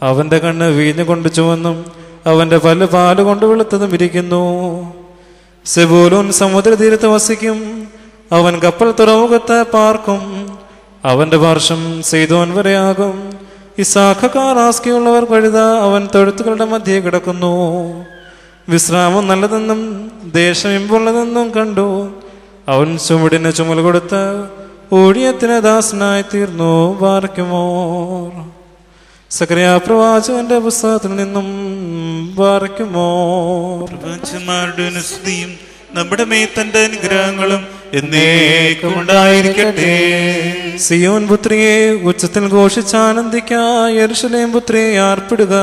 അവന്റെ കണ്ണ് വീഞ്ഞു കൊണ്ട് ചുവന്നും അവന്റെ പല്ല് പാലുകൊണ്ട് വെളുത്തതും ഇരിക്കുന്നു. സെബൂലൂൻ സമുദ്രതീരത്ത് വസിക്കും. അവൻ കപ്പൽ തുറമുഖത്ത് പാർക്കും. അവന്റെ പാർശ്വം സീദോൻ വരെയാകും. ഇസാഖക്കാർ ആസ്കിയുള്ളവർ കഴുത അവൻ തൊഴുത്തുകളുടെ മധ്യേ കിടക്കുന്നു. വിശ്രാമം നല്ലതെന്നും ദേശം ഇമ്പുള്ളതെന്നും കണ്ടു. അവൻ ചുമടിന് ചുമൽ കൊടുത്ത് ഊഴിയത്തിന് ദാസനായി തീർന്നു. പാർക്കുമോ. സക്കറിയാ പ്രവാചകന്റെ പുസ്തകത്തിൽ നിന്നും പാർക്കുമോ. പ്രപഞ്ചന്മാരുടെ സ്തുതിയും നമ്മുടെ മേൽ തന്റെ അനുഗ്രഹങ്ങളും എന്നേക്കും ഉണ്ടായിരിക്കട്ടെ. സിയോൻ പുത്രിയെ ഉച്ചത്തിൽ ഘോഷിച്ചാനന്ദിക്ക. യെരൂശലേം പുത്രിയെ ആർപ്പിടുക.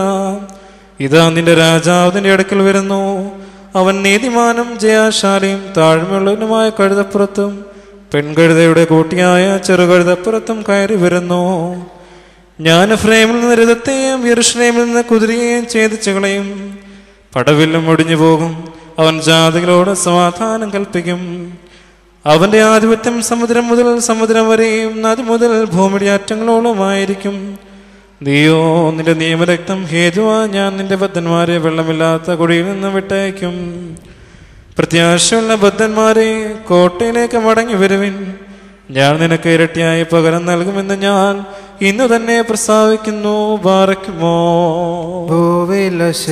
ഇതാ നിന്റെ രാജാവ് നിന്റെ അടുക്കൽ വരുന്നു. അവൻ നീതിമാനും ജയാശാലിയും താഴ്മയുള്ളവനുമായ കഴുതപ്പുറത്തും പെൺകഴുതയുടെ കൂട്ടിയായ ചെറുകഴുതപ്പുറത്തും കയറി വരുന്നു. ഞാൻ എഫ്രൈമിൽ നിന്ന് രഥത്തെയും യെരൂശലേമിൽ നിന്ന് കുതിരയെയും ഛേദിച്ചു കളയും. പടവില്ലും ഒടിഞ്ഞു പോകും. അവൻ ജാതികളോട് സമാധാനം കൽപ്പിക്കും. അവന്റെ ആധിപത്യം സമുദ്രം മുതൽ സമുദ്രം വരെയും നദി മുതൽ ഭൂമിയുടെ അറ്റങ്ങളോളമായിരിക്കും. നീയോ നിന്റെ നിയമരക്തം ഹേതുവാ ഞാൻ നിന്റെ ബദ്ധന്മാരെ വെള്ളമില്ലാത്ത കുഴിയിൽ നിന്ന് വിട്ടയക്കും. പ്രത്യാശയുള്ള ബദ്ധന്മാരെ കോട്ടയിലേക്ക് മടങ്ങി വരുവിൻ. ഞാൻ നിനക്ക് ഇരട്ടിയായി പകരം നൽകുമെന്ന് ഞാൻ ഇന്നു തന്നെ പ്രസ്താവിക്കുന്നു. ബാറക്കുമോ. ഭൂവിലശേഷം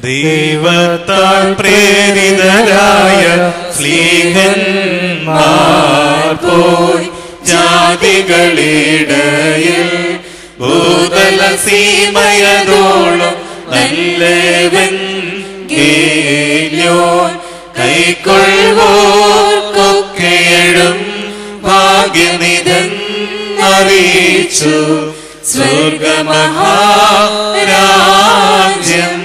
ദൈവത്താൽ പ്രേരിതരായ സ്ലീഹന്മാർ പോയി ജാതികളിടയിൽ ഭൂതല സീമയതോളം നല്ലവൻ ഗേല്യോൻ കൈക്കൊള്ളുവോർക്കൊക്കെയും ഭാഗ്യനിധൻ അറിയിച്ചു സ്വർഗമഹാരാജ്യം.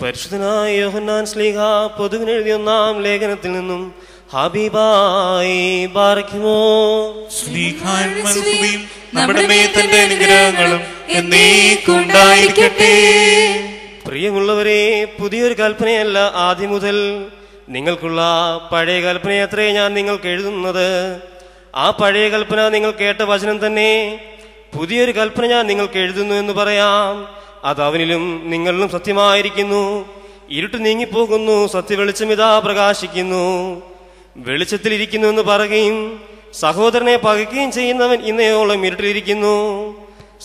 പരിശുദ്ധനായ യോഹന്നാൻ ശ്ലീഹ പൊതുവിനെഴുതിയ ഒന്നാം ലേഖനത്തിൽ നിന്നും ഹബീബായി ബാറക്കുമോ. സ്നേഹാത്മസ്തുതിയും നമ്മുടെ മേൽ തന്റെ അനുഗ്രഹങ്ങളും എന്നേക്കും ഉണ്ടായിരിക്കട്ടെ. പ്രിയമുള്ളവരെ, പുതിയൊരു കൽപ്പനയല്ല ആദ്യം മുതൽ നിങ്ങൾക്കുള്ള പഴയ കൽപ്പനയത്രേ ഞാൻ നിങ്ങൾക്ക് എഴുതുന്നത്. ആ പഴയ കൽപ്പന നിങ്ങൾ കേട്ട വചനം തന്നെ. പുതിയൊരു കൽപ്പന ഞാൻ നിങ്ങൾക്ക് എഴുതുന്നു എന്ന് പറയാം. അത് അവനിലും നിങ്ങളിലും സത്യമായിരിക്കുന്നു. ഇരുട്ട് നീങ്ങിപ്പോകുന്നു, സത്യവെളിച്ചം ഇതാ പ്രകാശിക്കുന്നു. വെളിച്ചത്തിലിരിക്കുന്നു എന്ന് പറയുകയും സഹോദരനെ പകയ്ക്കുകയും ചെയ്യുന്നവൻ ഇന്നയോളം ഇരുട്ടിലിരിക്കുന്നു.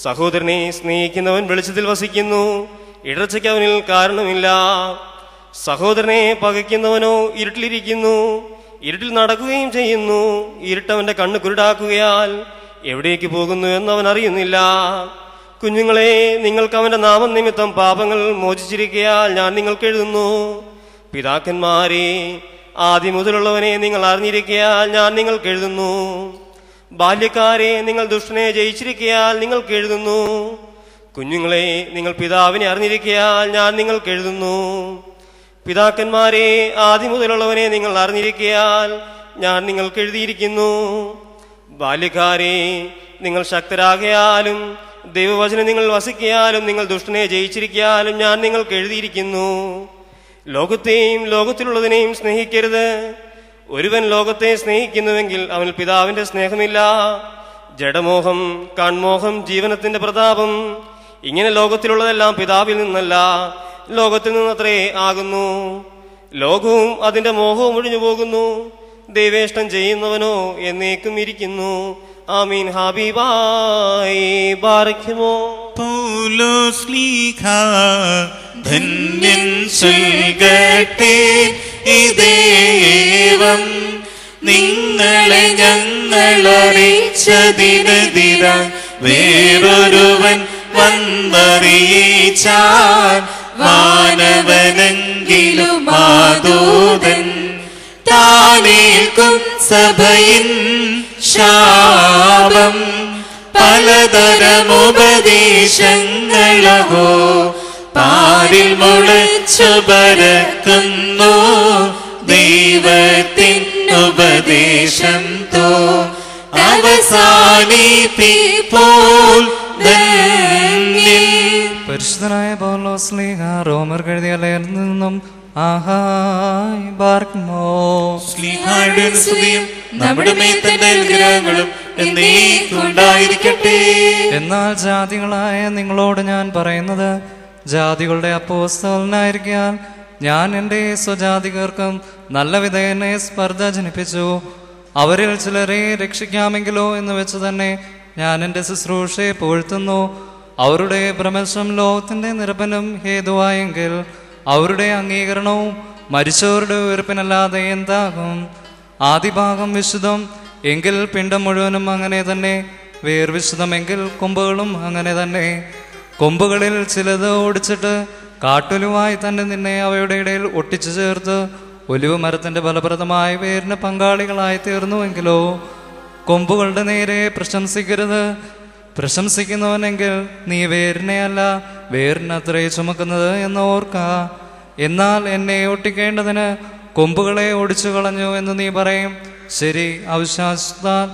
സഹോദരനെ സ്നേഹിക്കുന്നവൻ വെളിച്ചത്തിൽ വസിക്കുന്നു. ഇടർച്ചയ്ക്ക് അവനിൽ കാരണമില്ല. സഹോദരനെ പകയ്ക്കുന്നവനോ ഇരുട്ടിലിരിക്കുന്നു, ഇരുട്ടിൽ നടക്കുകയും ചെയ്യുന്നു. ഇരുട്ടവന്റെ കണ്ണ് കുരുടാക്കുകയാൽ എവിടേക്ക് പോകുന്നു എന്നവൻ അറിയുന്നില്ല. കുഞ്ഞുങ്ങളെ, നിങ്ങൾക്ക് അവന്റെ നാമം നിമിത്തം പാപങ്ങൾ മോചിച്ചിരിക്കയാൽ ഞാൻ നിങ്ങൾക്ക് എഴുതുന്നു. പിതാക്കന്മാരെ, ആദ്യം മുതലുള്ളവനെ നിങ്ങൾ അറിഞ്ഞിരിക്കയാൽ ഞാൻ നിങ്ങൾക്ക് എഴുതുന്നു. ബാല്യക്കാരെ, നിങ്ങൾ ദുഷ്ടനെ ജയിച്ചിരിക്കയാൽ നിങ്ങൾക്ക് എഴുതുന്നു. കുഞ്ഞുങ്ങളെ, നിങ്ങൾ പിതാവിനെ അറിഞ്ഞിരിക്കയാൽ ഞാൻ നിങ്ങൾക്ക് എഴുതുന്നു. പിതാക്കന്മാരെ, ആദ്യം മുതലുള്ളവനെ നിങ്ങൾ അറിഞ്ഞിരിക്കയാൽ ഞാൻ നിങ്ങൾക്ക് എഴുതിയിരിക്കുന്നു. ബാല്യക്കാരെ, നിങ്ങൾ ശക്തരാകയാലും ദൈവവചനം നിങ്ങൾ വസിക്കയാലും നിങ്ങൾ ദുഷ്ടനെ ജയിച്ചിരിക്കയാലും ഞാൻ നിങ്ങൾക്ക് എഴുതിയിരിക്കുന്നു. ലോകത്തെയും ലോകത്തിലുള്ളതിനെയും സ്നേഹിക്കരുത്. ഒരുവൻ ലോകത്തെ സ്നേഹിക്കുന്നുവെങ്കിൽ അവന് പിതാവിന്റെ സ്നേഹമില്ല. ജഡമോഹം, കൺമോഹം, ജീവനത്തിന്റെ പ്രതാപം, ഇങ്ങനെ ലോകത്തിലുള്ളതെല്ലാം പിതാവിൽ നിന്നല്ല, ലോകത്തിൽ നിന്നത്രേ ആകുന്നു. ലോകവും അതിന്റെ മോഹവും ഒഴിഞ്ഞു പോകുന്നു. ദൈവേഷ്ടം ചെയ്യുന്നവനോ എന്നേക്കും ഇരിക്കുന്നു. ആമീൻ. ഹബീബായി ബാറയ്ക്കുമോ. പൗലോസ് ലീഖ ധന്യൻ നൽകട്ടെ ഈ ദൈവം, നിങ്ങളെ ഞങ്ങൾ അറിയിച്ചതിനെതിര വേറൊരുവൻ വന്നറിയിച്ചാൽ വാനവനെങ്കിലും മാതൂതൻ താനേൽക്കും സഭയിൻ ശാപം. പലതരമുപദേശങ്ങളോ പാരിൽ മുളച്ചു പരക്കുന്നു. ദൈവത്തിൻ ഉപദേശം തോ അവസാനിപ്പിപ്പോൾ പരിശുദ്ധനായ പൗലോസ് ശ്ലീഹ റോമർക്ക് എഴുതിയ ലേഖനത്തിൽ നിന്നും ആഹായ് ബാർക്കുമോ. ശ്ലീഹായുടെ സ്തുതിയും നമ്മുടെ മേൽ തന്നെ അനുഗ്രഹങ്ങളും എന്നേക്കും ഉണ്ടായിരിക്കട്ടെ. എന്നാൽ ജാതികളായ നിങ്ങളോട് ഞാൻ പറയുന്നത്, ജാതികളുടെ അപ്പോസ്തലനായിരിക്കാൻ ഞാൻ എൻ്റെ സ്വജാതികർക്കും നല്ല വിധേയനെ സ്പർദ്ധ ജനിപ്പിച്ചു. അവരിൽ ചിലരെ രക്ഷിക്കാമെങ്കിലോ എന്ന് വെച്ച് തന്നെ ഞാൻ എൻ്റെ ശുശ്രൂഷയെ പുകഴ്ത്തുന്നു. അവരുടെ പ്രമേശം ലോകത്തിൻ്റെ നിരപ്പനും ഹേതുവായെങ്കിൽ അവരുടെ അംഗീകരണവും മരിച്ചവരുടെ ഉയർപ്പിനല്ലാതെ എന്താകും? ആദിഭാഗം വിശുദ്ധം എങ്കിൽ പിണ്ടം മുഴുവനും അങ്ങനെ തന്നെ, വേർവിശുദ്ധമെങ്കിൽ കൊമ്പുകളും അങ്ങനെ തന്നെ. കൊമ്പുകളിൽ ചിലത് ഓടിച്ചിട്ട് കാട്ടൊലുവായി തന്നെ നിന്നെ അവയുടെ ഇടയിൽ ഒട്ടിച്ചു ചേർത്ത് ഒലിവ് മരത്തിന്റെ ഫലപ്രദമായ വേരിന് പങ്കാളികളായി തീർന്നുവെങ്കിലോ. കൊമ്പുകളുടെ നേരെ പ്രശംസിക്കരുത്. പ്രശംസിക്കുന്നവനെങ്കിൽ നീ വേരിനെ അല്ല വേരിനത്രേ ചുമക്കുന്നത് എന്ന് ഓർക്ക. എന്നാൽ എന്നെ ഒട്ടിക്കേണ്ടതിന് കൊമ്പുകളെ ഒടിച്ചു കളഞ്ഞു എന്ന് നീ പറയും. ശരി, അവിശ്വാസത്താൽ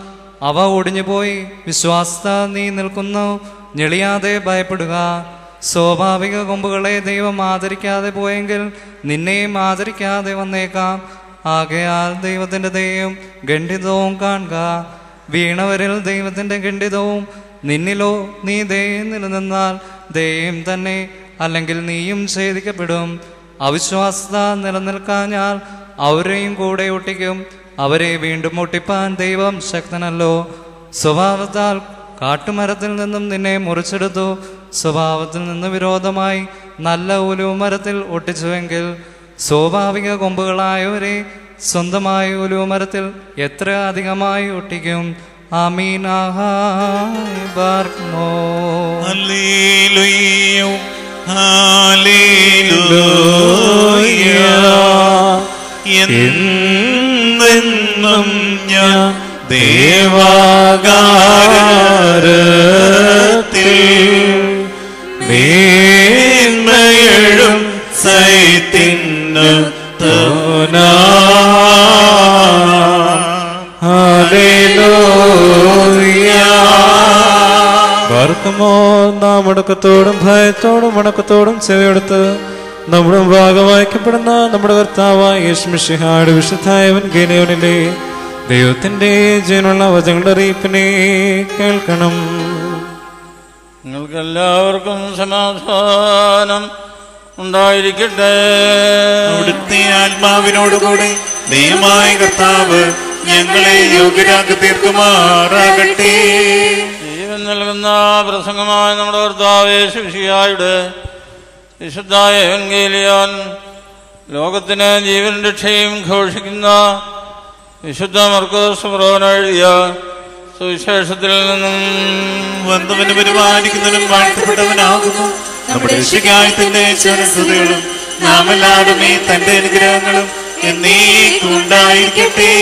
അവ ഒടിഞ്ഞുപോയി. വിശ്വാസത്താൽ നീ നിൽക്കുന്നു. ഞെളിയാതെ ഭയപ്പെടുക. സ്വാഭാവിക കൊമ്പുകളെ ദൈവം ആദരിക്കാതെ പോയെങ്കിൽ നിന്നെയും ആദരിക്കാതെ വന്നേക്കാം. ആകയാൽ ദൈവത്തിന്റെ ദയയും ഖണ്ഡിതവും കാണുക. വീണവരിൽ ദൈവത്തിന്റെ ഖണ്ഡിതവും നിന്നിലോ നീ ദയം നിലനിന്നാൽ ദയം തന്നെ, അല്ലെങ്കിൽ നീയും ഛേദിക്കപ്പെടും. അവിശ്വാസത നിലനിൽക്കാഞ്ഞാൽ അവരെയും കൂടെ ഒട്ടിക്കും. അവരെ വീണ്ടും ഒട്ടിപ്പാൻ ദൈവം ശക്തനല്ലോ. സ്വഭാവത്താൽ കാട്ടുമരത്തിൽ നിന്നും നിന്നെ മുറിച്ചെടുത്തു. സ്വഭാവത്തിൽ നിന്ന് വിരോധമായി നല്ല ഒലിവുമരത്തിൽ ഒട്ടിച്ചുവെങ്കിൽ സ്വാഭാവിക കൊമ്പുകളായവരെ സ്വന്തമായ ഒലിവുമരത്തിൽ എത്ര അധികമായി ഒട്ടിക്കും. ആമീൻ. ബാർക്കുമോ. Hallelujah hallelujah. എന്നെന്നും ഞാൻ ദേവാകാരത്തിൽ മേന്മയഴും സൈത്തിന്നു തോനാ. ബാർക്കുമോ. നാം മുടക്കത്തോടും ഭയത്തോടും വണക്കത്തോടും ചെവിയെടുത്ത് നമ്മുടെ ഭാഗം വായിക്കപ്പെടുന്ന നമ്മുടെ കർത്താവായ യേശുമിശിഹായുടെ വിശുദ്ധായവൻ ഗേനയോനിലെ ദൈവത്തിന്റെ ജീവനുള്ള വചനങ്ങളുടെ അറിയിപ്പിനെ കേൾക്കണം. നിങ്ങൾക്കെല്ലാവർക്കും സമാധാനം ഉണ്ടായിരിക്കട്ടെ. അവിടുത്തെ ആത്മാവിനോടുകൂടി ദൈവമായ കർത്താവ് ഞങ്ങളെ യോഗ്യരാക്കി തീർക്കുമാറാകട്ടെ. ജീവൻ നൽകുന്ന പ്രസംഗമായ നമ്മുടെ കർത്താവ് യേശുമിശിഹായുടെ വിശുദ്ധായ എവൻഗേലിയോൻ ലോകത്തിന് ജീവൻ രക്ഷയും ഘോഷിക്കുന്ന വിശുദ്ധ മർക്കോസ് പ്രവചനം എഴുതിയ സുവിശേഷത്തിൽ നിന്നും വന്നവന് പരിപാലിക്കുന്നവനും വാഴ്ത്തപ്പെട്ടവനാകുന്നു. നമ്മുടെ രക്ഷയ്ക്കായി തന്റെ ചരസ്തുതികളും നാം എല്ലാവരുമേ തന്റെ അനുഗ്രഹങ്ങളും എന്നേക്കും ഉണ്ടായിരിക്കട്ടെ.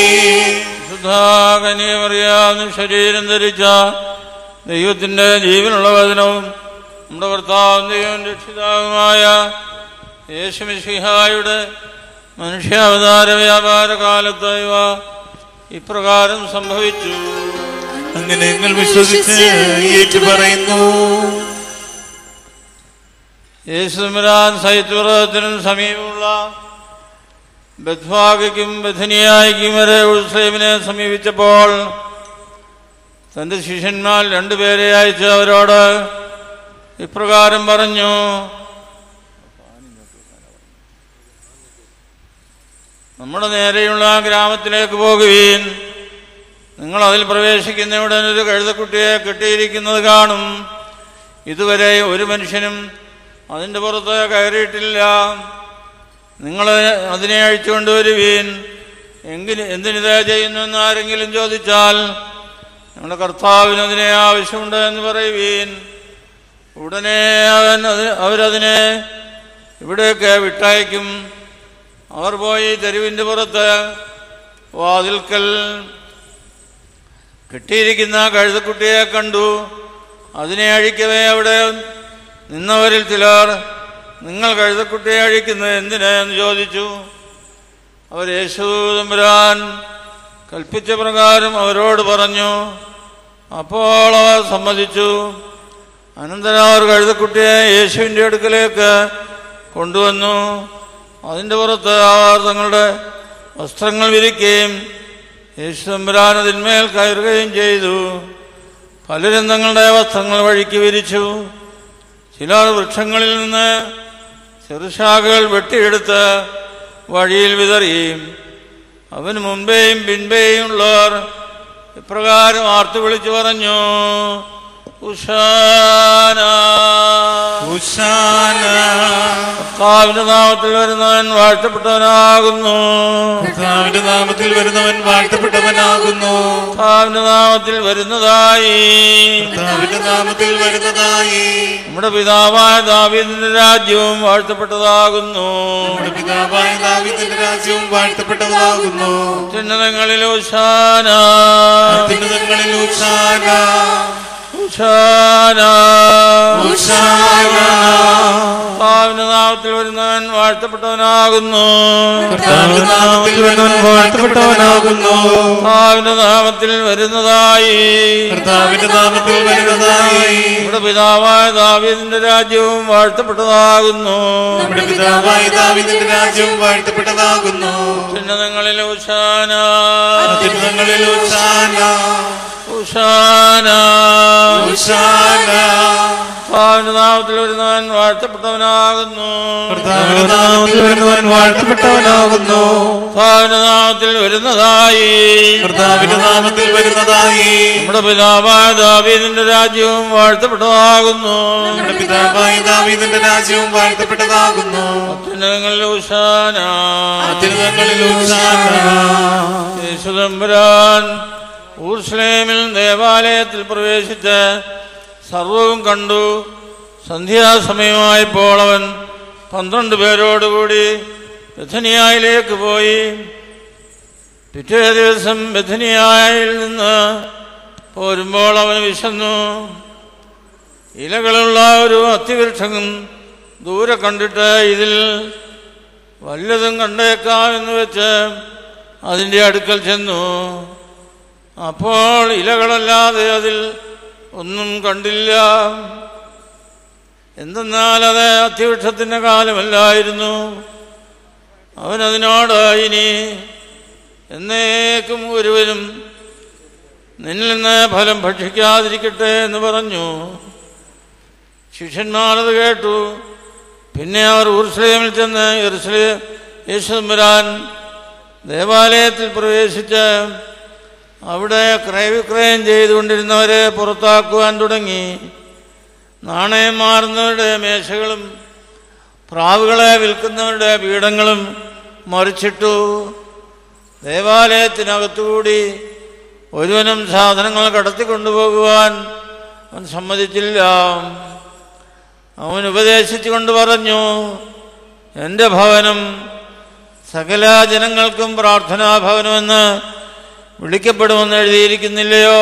ശുദ്ധാകനിയമറിയാവുന്ന ശരീരം ധരിച്ച ദൈവത്തിന്റെ ജീവനുള്ള വചനവും നമ്മുടെ കർത്താവും ദൈവം രക്ഷിതാവുമായ യേശുമിശിഹായുടെ മനുഷ്യാവതാര വ്യാപാര കാലത്ത് ഇവ ഇപ്രകാരം സംഭവിച്ചു. അങ്ങനെ ഞങ്ങൾ വിശ്വസിച്ച് ഏറ്റുപറയുന്നു. യേശുദമ്പുരാൻ സൈത്തുപർവ്വതത്തിനും സമീപമുള്ള ബത്ഫാഗയ്ക്കും ബഥനിയായിക്കും വരെ യെരൂശലേമിനെ സമീപിച്ചപ്പോൾ തന്റെ ശിഷ്യന്മാർ രണ്ടുപേരെ അയച്ച് അവരോട് ഇപ്രകാരം പറഞ്ഞു: നമ്മുടെ നേരെയുള്ള ഗ്രാമത്തിലേക്ക് പോകുവീൻ. നിങ്ങൾ അതിൽ പ്രവേശിക്കുന്നയുടൻ ഒരു കഴുതക്കുട്ടിയെ കെട്ടിയിരിക്കുന്നത് കാണും. ഇതുവരെ ഒരു മനുഷ്യനും അതിൻ്റെ പുറത്ത് കയറിയിട്ടില്ല. നിങ്ങൾ അതിനെ അഴിച്ചുകൊണ്ടുവരുവീൻ. എന്തിനിത് ചെയ്യുന്നുവെന്ന് ആരെങ്കിലും ചോദിച്ചാൽ ഞങ്ങളുടെ കർത്താവിന് അതിനെ ആവശ്യമുണ്ട് എന്ന് പറയുവീൻ. ഉടനെ അവരതിനെ ഇവിടേക്ക് വിട്ടയക്കും. അവർ പോയി തെരുവിൻ്റെ പുറത്ത് വാതിൽക്കൽ കെട്ടിയിരിക്കുന്ന കഴുതക്കുട്ടിയെ കണ്ടു. അതിനെ അഴിക്കവേ അവിടെ നിന്നവരിൽ ചിലർ, നിങ്ങൾ കഴുതക്കുട്ടിയെ അഴിക്കുന്നത് എന്തിനെന്ന് ചോദിച്ചു. അവർ യേശു തമ്പുരാൻ കൽപ്പിച്ച പ്രകാരം അവരോട് പറഞ്ഞു. അപ്പോൾ അവർ സമ്മതിച്ചു. അനന്തരം അവർ കഴുതക്കുട്ടിയെ യേശുവിൻ്റെ അടുക്കലേക്ക് കൊണ്ടുവന്നു. അതിൻ്റെ പുറത്ത് അവർ തങ്ങളുടെ വസ്ത്രങ്ങൾ വിരിക്കുകയും യേശു തമ്പുരാൻ അതിന്മേൽ കയറുകയും ചെയ്തു. പലരും തങ്ങളുടെ വസ്ത്രങ്ങൾ വഴിക്ക് വിരിച്ചു. ചിലർ വൃക്ഷങ്ങളിൽ നിന്ന് ചെറുശാഖകൾ വെട്ടിയെടുത്ത് വഴിയിൽ വിതറി. അവന് മുൻപേയും പിൻപേയും ഉള്ളവർ ഇപ്രകാരം ആർത്തു വിളിച്ചു പറഞ്ഞു: ഉശാന ഉശാന. കർത്താവിന്റെ നാമത്തിൽ വരുന്നവൻ വാഴ്ത്തപ്പെട്ടവനാകുന്നു. കർത്താവിന്റെ നാമത്തിൽ വരുന്നവൻ വാഴ്ത്തപ്പെട്ടവനാകുന്നു. കർത്താവിന്റെ നാമത്തിൽ വരുന്നതായി കർത്താവിന്റെ നാമത്തിൽ വരുന്നതായി നമ്മുടെ പിതാവായ ദാവീദിന്റെ രാജ്യവും വാഴ്ത്തപ്പെട്ടതാകുന്നു. നമ്മുടെ പിതാവായ ദാവീദിന്റെ രാജ്യവും വാഴ്ത്തപ്പെട്ടതാകുന്നു. അത്യുന്നതങ്ങളിൽ ഉശാന അത്യുന്നതങ്ങളിൽ ഉശാന ഉശാന ഉശാന. കർത്താവിന്റെ നാമത്തിൽ വരുന്നവൻ വാഴ്ത്തപ്പെട്ടവനാകുന്നു. കർത്താവിന്റെ നാമത്തിൽ വരുന്നവൻ വാഴ്ത്തപ്പെട്ടവനാകുന്നു. കർത്താവിന്റെ നാമത്തിൽ വരുന്നതായി കർത്താവിന്റെ നാമത്തിൽ വരുന്നതായി നമ്മുടെ പിതാവായ ദാവീദിന്റെ രാജ്യവും വാഴ്ത്തപ്പെട്ടതാകുന്നു. നമ്മുടെ പിതാവായ ദാവീദിന്റെ രാജ്യവും വാഴ്ത്തപ്പെട്ടതാകുന്നു. ഉന്നതങ്ങളിൽ ഉശാന അത്യുന്നതങ്ങളിൽ ഉശാന ഉശാന ഉശാന. കർത്താവിന്റെ നാമത്തിൽ വരുന്നവൻ വാഴ്ത്തപ്പെട്ടവനാകുന്നു. കർത്താവിന്റെ നാമത്തിൽ വരുന്നവൻ വാഴ്ത്തപ്പെട്ടവനാകുന്നു. കർത്താവിന്റെ നാമത്തിൽ വരുന്നതായി കർത്താവിന്റെ നാമത്തിൽ വരുന്നതായി നമ്മുടെ പിതാവായ ദാവീദിന്റെ രാജ്യവും വാഴ്ത്തപ്പെട്ടതാകുന്നു. നമ്മുടെ പിതാവായ ദാവീദിന്റെ രാജ്യവും വാഴ്ത്തപ്പെട്ടതാകുന്നു. അത്യുന്നതങ്ങളിൽ ഉശാന അത്യുന്നതങ്ങളിൽ ഉശാന. യേശു തമ്പുരാൻ യെരൂശലേമിൽ ദേവാലയത്തിൽ പ്രവേശിച്ച് സർവവും കണ്ടു. സന്ധ്യാസമയമായപ്പോൾ അവൻ 12 പേരോടുകൂടി ബഥനിയായിലേക്ക് പോയി. പിറ്റേ ദിവസം ബഥനിയായിൽ നിന്ന് പോരുമ്പോൾ അവന് വിശന്നു. ഇലകളുള്ള ഒരു അത്തിവൃക്ഷം ദൂരെ കണ്ടിട്ട് ഇതിൽ വല്ലതും കണ്ടേക്കാം എന്ന് വെച്ച് അതിൻ്റെ അടുക്കൽ ചെന്നു. അപ്പോൾ ഇലകളല്ലാതെ അതിൽ ഒന്നും കണ്ടില്ല. എന്തെന്നാൽ അത് അത്തിവൃക്ഷത്തിൻ്റെ കാലമല്ലായിരുന്നു. അവനതിനോട്, ഇനി എന്നേക്കും ഒരുവനും നിന്നിൽ നിന്ന് ഫലം ഭക്ഷിക്കാതിരിക്കട്ടെ എന്ന് പറഞ്ഞു. ശിഷ്യന്മാരത് കേട്ടു. പിന്നെ അവർ യെരൂശലേമിൽ ചെന്ന് യേശു തമ്പുരാൻ ദേവാലയത്തിൽ പ്രവേശിച്ച് അവിടെ ക്രയവിക്രയം ചെയ്തുകൊണ്ടിരുന്നവരെ പുറത്താക്കുവാൻ തുടങ്ങി. നാണയം മാറുന്നവരുടെ മേശകളും പ്രാവുകളെ വിൽക്കുന്നവരുടെ പീഠങ്ങളും മറിച്ചിട്ടു. ദേവാലയത്തിനകത്തുകൂടി ഒരുവനും സാധനങ്ങൾ കടത്തിക്കൊണ്ടുപോകുവാൻ അവൻ സമ്മതിച്ചില്ല. അവൻ ഉപദേശിച്ചുകൊണ്ട് പറഞ്ഞു, എൻ്റെ ഭവനം സകല ജനങ്ങൾക്കും പ്രാർത്ഥനാഭവനമെന്ന് വിളിക്കപ്പെടുമെന്ന് എഴുതിയിരിക്കുന്നില്ലയോ?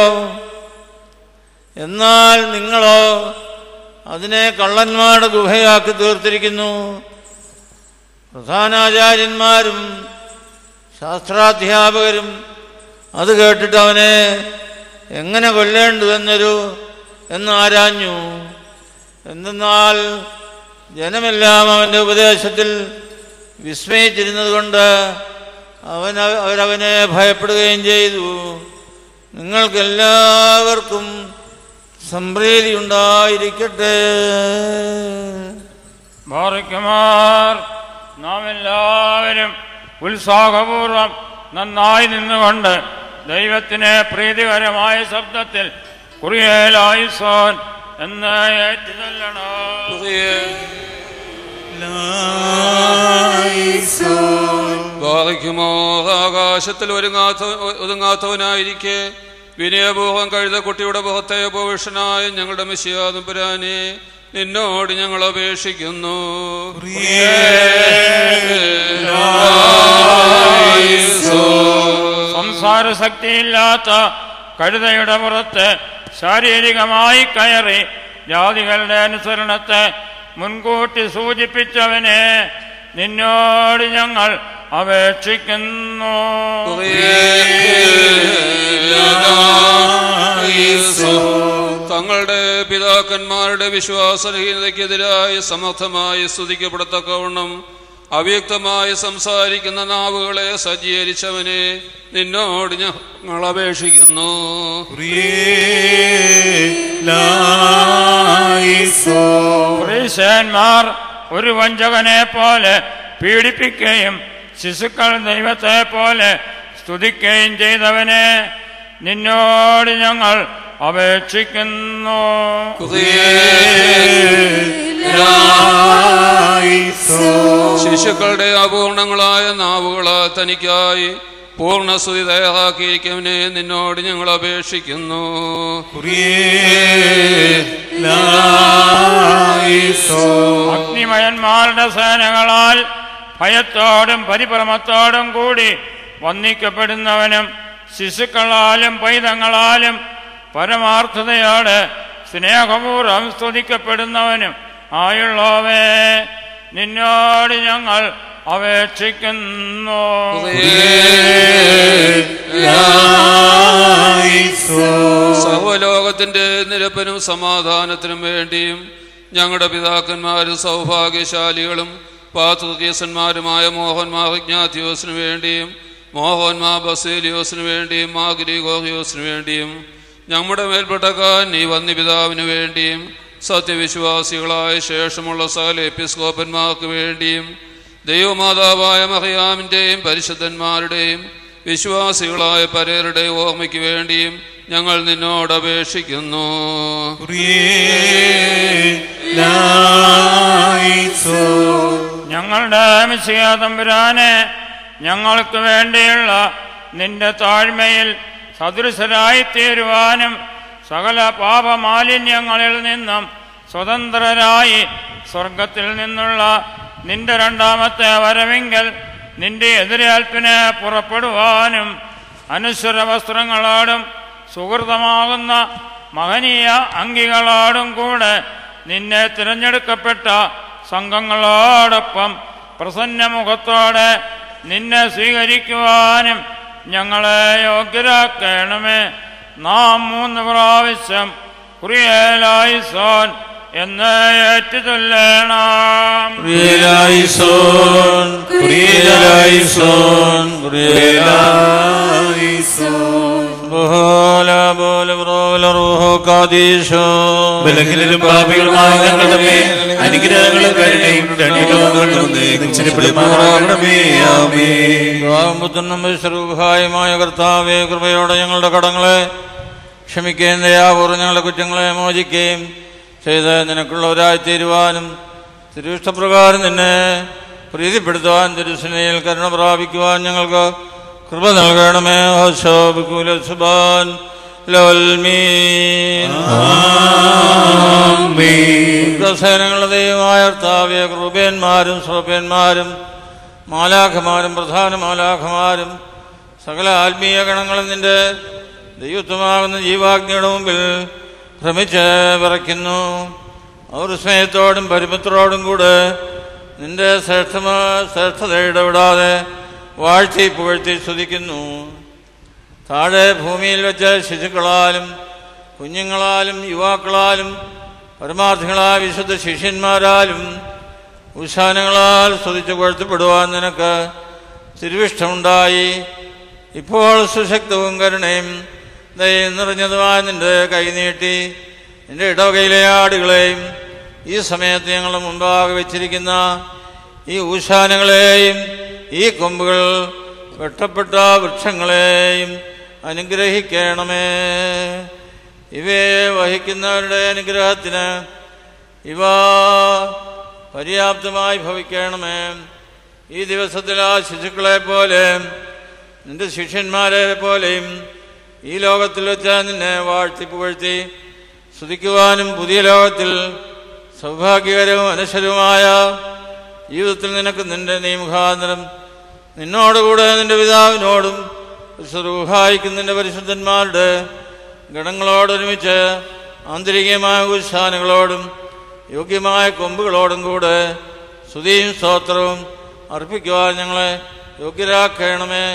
എന്നാൽ നിങ്ങളോ അതിനെ കള്ളന്മാരുടെ ഗുഹയാക്കി തീർത്തിരിക്കുന്നു. പ്രധാനാചാര്യന്മാരും ശാസ്ത്രാധ്യാപകരും അത് കേട്ടിട്ട് അവനെ എങ്ങനെ എന്ന് ആരാഞ്ഞു. എന്തെന്നാൽ ജനമെല്ലാം അവൻ്റെ ഉപദേശത്തിൽ വിസ്മയിച്ചിരുന്നത് കൊണ്ട് അവരവനെ ഭയപ്പെടുകയും ചെയ്തു. നിങ്ങൾക്കെല്ലാവർക്കും സംപ്രീതി ഉണ്ടായിരിക്കട്ടെ. ബാറക്കുമാർ, നാം എല്ലാവരും ഉത്സാഹപൂർവം നന്നായി നിന്നുകൊണ്ട് ദൈവത്തിന് പ്രീതികരമായ ശബ്ദത്തിൽ കുറിയേലായിസോൻ എന്ന് ഏറ്റുചൊല്ലണം. ആകാശത്തിൽ ഒതുങ്ങാത്തവനായിരിക്കെ വിനയപൂർവം കഴുത കുട്ടിയുടെ മുഖത്തെ ഭൂഷണായ ഞങ്ങളുടെ മെസ്സിയാ തമ്പുരാനെ നിന്നോട് ഞങ്ങൾ അപേക്ഷിക്കുന്നു. സംസാര ശക്തിയില്ലാത്ത കഴുതയുടെ പുറത്ത് ശാരീരികമായി കയറി ജാതികളുടെ അനുസരണത്തെ മുൻകൂട്ടി സൂചിപ്പിച്ചവനെ നിന്നോട് ഞങ്ങൾ അപേക്ഷിക്കുന്നു. തങ്ങളുടെ പിതാക്കന്മാരുടെ വിശ്വാസഹീനതയ്ക്കെതിരായി സമർത്ഥമായി സ്തുതിക്കപ്പെടത്തക്കവണ്ണം അവ്യക്തമായി സംസാരിക്കുന്ന നാവുകളെ സജ്ജീകരിച്ചവനെ നിന്നോട് ഞങ്ങൾ അപേക്ഷിക്കുന്നു. പുരുഷന്മാർ ഒരു വഞ്ചകനെ പോലെ പീഡിപ്പിക്കുകയും ശിശുക്കൾ ദൈവത്തെ പോലെ സ്തുതിക്കുകയും ചെയ്തവനെ നിന്നോട് ഞങ്ങൾ അപേക്ഷിക്കുന്നു. ശിശുക്കളുടെ അപൂർണങ്ങളായ നാവുകളെ തനിക്കായി പൂർണ്ണസ്തുതി തയ്യാറാക്കിയിരിക്കുന്നവനെ നിന്നോട് ഞങ്ങൾ അപേക്ഷിക്കുന്നു. അഗ്നിമയന്മാരുടെ സേനകളാൽ ഭയത്തോടും പരിഭ്രമത്തോടും കൂടി വന്ദിക്കപ്പെടുന്നവനും ശിശുക്കളാലും പൈതങ്ങളാലും പരമാർത്ഥതയോടെ സ്നേഹപൂർവ്വം സ്തുതിക്കപ്പെടുന്നവനും ആയുള്ളവേ നിന്നോട് ഞങ്ങൾ അപേക്ഷിക്കുന്നു. സർവലോകത്തിന്റെ നിരപ്പനും സമാധാനത്തിനും വേണ്ടിയും ഞങ്ങളുടെ പിതാക്കന്മാരും സൗഭാഗ്യശാലികളും പാത്രീയസന്മാരുമായ മോഹന്മാർ ഇഗ്നാത്യോസിനു വേണ്ടിയും മോഹന്മാർ ബസേലിയോസിനു വേണ്ടിയും മാർ ഗ്രിഗോറിയോസിനു വേണ്ടിയും നമ്മുടെ മേൽപ്പെട്ടക്കാരൻ ഈ വന്യപിതാവിനു വേണ്ടിയും സത്യവിശ്വാസികളായ ശേഷമുള്ള സകല എപ്പിസ്കോപ്പന്മാർക്ക് വേണ്ടിയും ദൈവമാതാവായ മറിയാമിൻ്റെയും പരിശുദ്ധന്മാരുടെയും വിശ്വാസികളായ പലരുടെയും ഓർമ്മയ്ക്ക് വേണ്ടിയും ഞങ്ങൾ നിന്നോട് അപേക്ഷിക്കുന്നു. ഞങ്ങളുടെ മിശിഹാ തമ്പുരാനെ, ഞങ്ങൾക്ക് വേണ്ടിയുള്ള നിന്റെ താഴ്മയിൽ സദൃശരായി തീരുവാനും സകല പാപമാലിന്യങ്ങളിൽ നിന്നും സ്വതന്ത്രരായി സ്വർഗത്തിൽ നിന്നുള്ള നിന്റെ രണ്ടാമത്തെ വരവെങ്കിൽ നിന്റെ എതിരേൽപ്പിന് പുറപ്പെടുവാനും അനശ്വര വസ്ത്രങ്ങളോടും സുഹൃതമാകുന്ന മഹനീയ അങ്കികളോടും കൂടെ നിന്നെ തിരഞ്ഞെടുക്കപ്പെട്ട സംഘങ്ങളോടൊപ്പം പ്രസന്നമുഖത്തോടെ നിന്നെ സ്വീകരിക്കുവാനും ഞങ്ങളെ യോഗ്യരാക്കണമേ. നാം 3 പ്രാവശ്യം കുറിയേലായിസോൻ എന്ന് ഏറ്റുചൊല്ലണം. ബലഹീനരും പാപികളുമായ ഞങ്ങളുടെ മേൽ അനുഗ്രഹങ്ങളും കരുണയും മായ കർത്താവേ, കൃപയോടെ ഞങ്ങളുടെ കടങ്ങളെ ക്ഷമിക്കുകയും ദയാപൂർവ്വം ഞങ്ങളുടെ കുറ്റങ്ങളെ മോചിക്കുകയും ചെയ്ത് നിനക്കുള്ളവരായി തീരുവാനും തിരുവിഷ്ടപ്രകാരം നിന്നെ പ്രീതിപ്പെടുത്തുവാൻ തിരുസേനയിൽ കരുണ പ്രാപിക്കുവാൻ ഞങ്ങൾക്ക് കൃപ നൽകണമേ. ഹോശോബുകുലസുബാൻ സേനങ്ങളുടെ ദൈവമായ കർത്താവേ, കൃപേന്മാരും ശ്രോപ്യന്മാരും മാലാഖമാരും പ്രധാന മാലാഖമാരും സകല ആത്മീയ ഗണങ്ങളും നിന്റെ ദൈവത്വമാകുന്ന ജീവാഗ്നിയുടെ മുമ്പിൽ ഭ്രമിച്ച് വിറയ്ക്കുന്നു. അവർ സ്നേഹത്തോടും പരിപുത്രോടും കൂടെ നിന്റെ ശ്രേഷ്ഠത ഇടപെടാതെ വാഴ്ത്തി പുകഴ്ത്തി സ്തുതിക്കുന്നു. താഴെ ഭൂമിയിൽ വെച്ച് ശിശുക്കളാലും കുഞ്ഞുങ്ങളാലും യുവാക്കളാലും പരമാർത്ഥികളായ വിശുദ്ധ ശിഷ്യന്മാരാലും ഉശാനങ്ങളാൽ സ്തുതിച്ച് പുകഴ്ത്തപ്പെടുവാൻ നിനക്ക് തിരുവിഷ്ടമുണ്ടായി. ഇപ്പോൾ സുശക്തവും കരുണയും ദയയും നിറഞ്ഞതുമായ നിന്റെ കൈനീട്ടി നിന്റെ ഇടവകയിലെ ആടുകളെയും ഈ സമയത്ത് ഞങ്ങളുടെ മുമ്പാകെ വെച്ചിരിക്കുന്ന ഈ ഊശാനങ്ങളെയും ഈ കൊമ്പുകൾ വെട്ടപ്പെട്ട വൃക്ഷങ്ങളെയും അനുഗ്രഹിക്കണമേ. ഇവയെ വഹിക്കുന്നവരുടെ അനുഗ്രഹത്തിന് ഇവ പര്യാപ്തമായി ഭവിക്കണമേ. ഈ ദിവസത്തിൽ ആ ശിശുക്കളെ പോലെ നിന്റെ ശിഷ്യന്മാരെ പോലെയും ഈ ലോകത്തിൽ വെച്ച് നിന്നെ വാഴ്ത്തി പുകഴ്ത്തി സ്തുതിക്കുവാനും പുതിയ ലോകത്തിൽ സൗഭാഗ്യകരവും അനശ്വരവുമായ ജീവിതത്തിൽ നിനക്ക് നിന്റെ മുഖാന്തരം നിന്നോടുകൂടെ നിന്റെ പിതാവിനോടും റൂഹായിക്കും നിന്റെ പരിശുദ്ധന്മാരുടെ ഗണങ്ങളോടൊരുമിച്ച് ആന്തരികമായ ഉത്സാഹങ്ങളോടും യോഗ്യമായ കൊമ്പുകളോടും കൂടെ സ്തുതിയും സ്തോത്രവും അർപ്പിക്കുവാൻ ഞങ്ങളെ യോഗ്യരാക്കണമേ.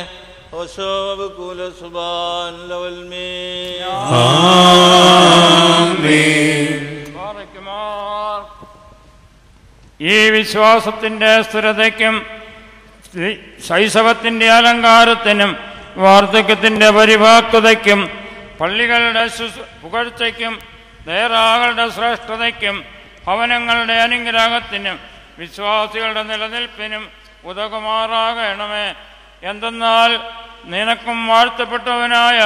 ഈ വിശ്വാസത്തിന്റെ സ്ഥിരതയ്ക്കും ശൈശവത്തിന്റെ അലങ്കാരത്തിനും വാർദ്ധക്യത്തിന്റെ പരിപാക്വതയ്ക്കും പള്ളികളുടെ പുകഴ്ചയ്ക്കും നേതാക്കളുടെ ശ്രേഷ്ഠതയ്ക്കും ഭവനങ്ങളുടെ അനുഗ്രഹത്തിനും വിശ്വാസികളുടെ നിലനിൽപ്പിനും ഉതകുമാറാകണമേ. എന്തെന്നാൽ നിനക്കും വാഴ്ത്തപ്പെട്ടവനായ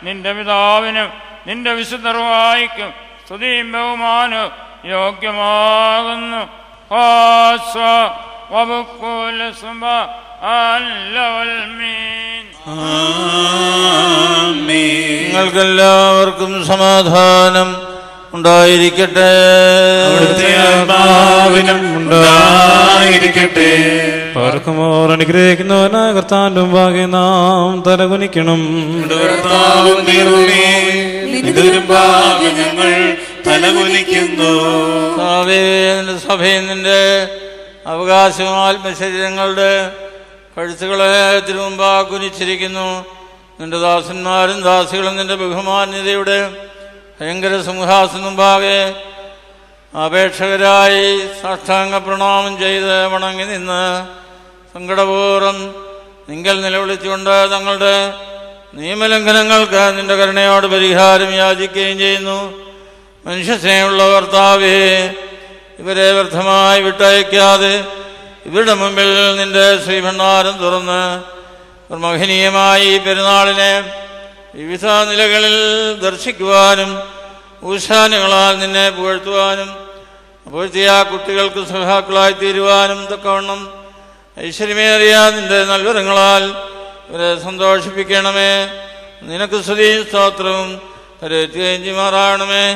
നിന്റെ പിതാവിനും നിന്റെ വിശുദ്ധ റൂഹായിക്കും സ്തുതിയും ബഹുമാനവും യോഗ്യമാകുന്നു. നിങ്ങൾക്കെല്ലാവർക്കും സമാധാനം ഉണ്ടായിരിക്കട്ടെ. ഉണ്ടായിരിക്കട്ടെ. പാർക്കുമോർ അനുഗ്രഹിക്കുന്നവനായ കർത്താവിന്റെ മുമ്പാകെ നാം തലകുനിക്കണം. ഞങ്ങൾ തലകുനിക്കുന്നു. സഭയിൽ നിന്റെ അവകാശം ആത്മശരീരങ്ങളുടെ കഴുത്തുകളെ തിരുമുമ്പാ കുനിച്ചിരിക്കുന്നു. നിന്റെ ദാസന്മാരും ദാസികളും നിന്റെ ബഹുമാന്യതയുടെ ഭയങ്കര സിംഹാസനം മുമ്പാകെ അപേക്ഷകരായി സാഷ്ടാംഗ പ്രണാമം ചെയ്ത് വണങ്ങി നിന്ന് സങ്കടപൂർവ്വം നിങ്കൽ നിലവിളിച്ചുകൊണ്ട് തങ്ങളുടെ നിയമലംഘനങ്ങൾക്ക് നിന്റെ കരുണയോട് പരിഹാരം യാചിക്കുകയും ചെയ്യുന്നു. മനുഷ്യസ്നേഹമുള്ള കർത്താവേ, ഇവരെ വ്യർത്ഥമായി വിട്ടയക്കാതെ ഇവരുടെ മുമ്പിൽ നിന്റെ ശ്രീഭണ്ഡാരം തുറന്ന് മഹനീയമായി ഈ പെരുന്നാളിനെ വിവിധ നിലകളിൽ ദർശിക്കുവാനും ഊശാനുകളാൽ നിന്നെ പുകഴ്ത്തുവാനും പുകഴ്ത്തിയ കുട്ടികൾക്ക് സഹാക്കളായി തീരുവാനും തക്കവണ്ണം ഐശ്വര്യമേറിയ നിന്റെ നൽവരങ്ങളാൽ ഇവരെ സന്തോഷിപ്പിക്കണമേ. നിനക്ക് സ്തുതിയും സ്തോത്രവും മാറാണമേ.